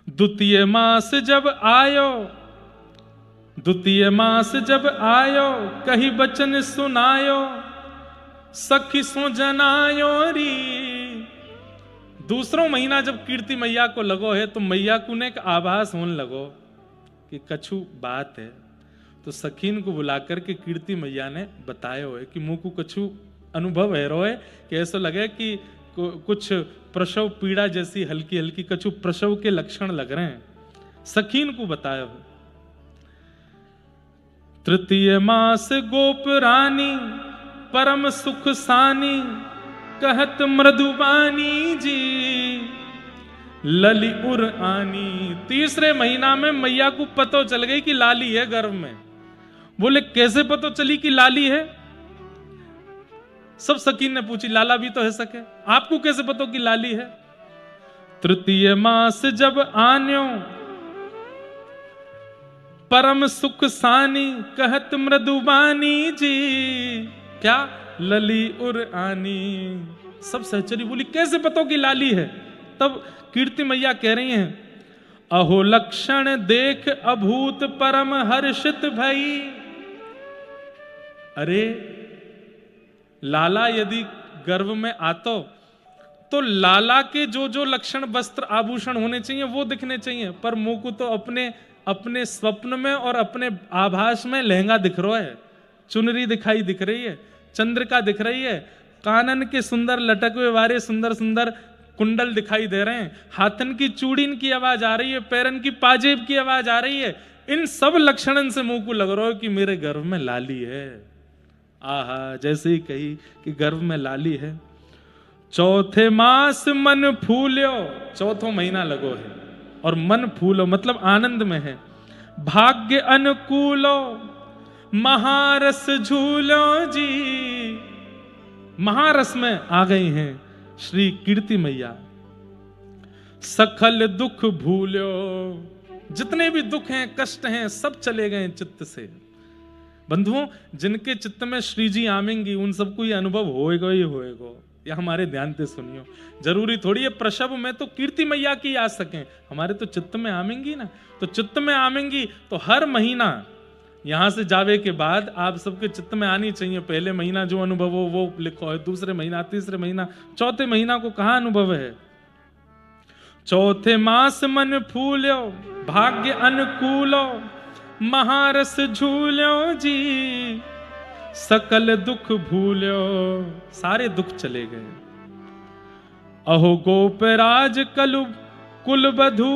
द्वितीय मास जब आयो, द्वितीय मास जब आयो कही बचन सुनायो, सखी सो जनायो री। दूसरा महीना जब कीर्ति मैया को लगो है तो मैया को ने एक आभास होने लगो कि कछु बात है, तो सखीन को बुलाकर के कीर्ति मैया ने बताया है कि मुंह को कछु अनुभव है रोए, कि ऐसा लगे कि कुछ प्रसव पीड़ा जैसी हल्की हल्की कछु प्रसव के लक्षण लग रहे हैं, सखीन को बताया हो। तृतीय मास गोप रानी परम सुख सानी, कहत मृदुबानी जी लली उर आनी। तीसरे महीना में मैया को पतो चल गई कि लाली है गर्भ में। बोले कैसे पतो चली कि लाली है, सब सकीन ने पूछी, लाला भी तो है सके, आपको कैसे पतो कि लाली है। तृतीय मास जब आन्यो परम सुख सानी, कहत मृदुबानी जी क्या लली उर आनी। सब सहचरी बोली कैसे पतो कि लाली है। तब कीर्ति मैया कह रही हैं, अहो लक्षण देख अभूत परम हर्षित भई। अरे लाला यदि गर्भ में आतो तो लाला के जो जो लक्षण वस्त्र आभूषण होने चाहिए वो दिखने चाहिए, पर मुंह को तो अपने स्वप्न में और अपने आभास में लहंगा दिख रहा है, चुनरी दिखाई दिख रही है, चंद्रिका दिख रही है, कानन के सुंदर लटकवे वाले सुंदर सुंदर कुंडल दिखाई दे रहे हैं, हाथन की चूड़ीन की आवाज आ रही है, पैरन की पाजेब की आवाज आ रही है। इन सब लक्षणन से मुंह को लग रहा है कि मेरे गर्भ में लाली है। आहा, जैसे ही कही कि गर्भ में लाली है। चौथे मास मन फूल्यो, चौथो महीना लगो है और मन फूलो मतलब आनंद में है। भाग्य अनुकूलो महारस झूलो जी, महारस में आ गई हैं श्री कीर्ति मैया। सकल दुख भूलो, जितने भी दुख हैं कष्ट हैं सब चले गए चित्त से। बंधुओं, जिनके चित्त में श्री जी आमेंगी उन सबको ये अनुभव होएगा ही होएगा। या हमारे ध्यान से सुनियो, जरूरी थोड़ी है प्रसव में तो कीर्ति मैया की आ सकें, हमारे तो चित्त में आमेंगी ना। तो चित्त में आमेंगी तो हर महीना यहां से जावे के बाद आप सबके चित्त में आनी चाहिए। पहले महीना जो अनुभव हो वो लिखो है, दूसरे महीना, तीसरे महीना, चौथे महीना को कहां अनुभव है। चौथे मास मन फूल्यो भाग्य अनुकूलो, महारस झूल्यो जी सकल दुख भूल्यो, सारे दुख चले गए। अहो गोपराज कलु कुल बधु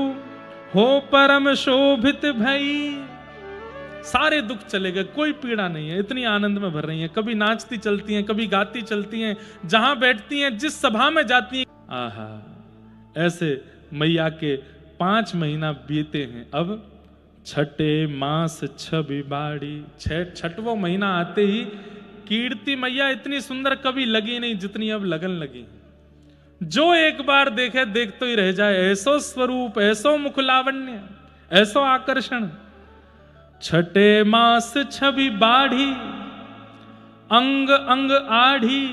हो परम शोभित भई, सारे दुख चले गए, कोई पीड़ा नहीं है, इतनी आनंद में भर रही हैं। कभी नाचती चलती हैं, कभी गाती चलती हैं, जहां बैठती हैं, जिस सभा में जाती हैं। आहा, ऐसे मैया के 5 महीना बीते हैं। अब छठे मास छबी बाड़ी, छठवां महीना आते ही कीर्ति मैया इतनी सुंदर कभी लगी नहीं जितनी अब लगन लगी। जो एक बार देखे देखते ही रह जाए, ऐसो स्वरूप, ऐसो मुख लावण्य, ऐसो आकर्षण। छठे मास छवि बाढ़ी, अंग अंग आढ़ी,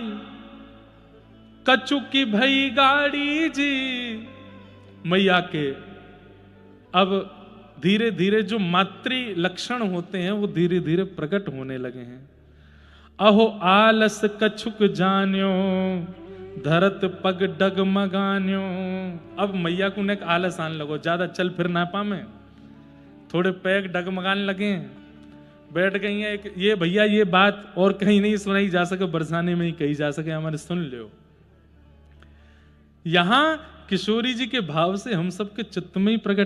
कचु की भई गाड़ी जी। मैया के अब धीरे धीरे जो मातृ लक्षण होते हैं वो धीरे धीरे प्रकट होने लगे हैं। अहो आलस कछुक जान्यो धरत पग डगमगान्यो। अब मैया को ने आलस आने लगो, ज्यादा चल फिर ना पामे, थोड़े पैग डगमगाने लगे, बैठ गई हैं। ये भैया ये बात और कहीं नहीं सुनाई जा सके, बरसाने में ही कही जा सके, हमारे सुन लो। यहां किशोरी जी के भाव से हम सबके चित्त में ही प्रकट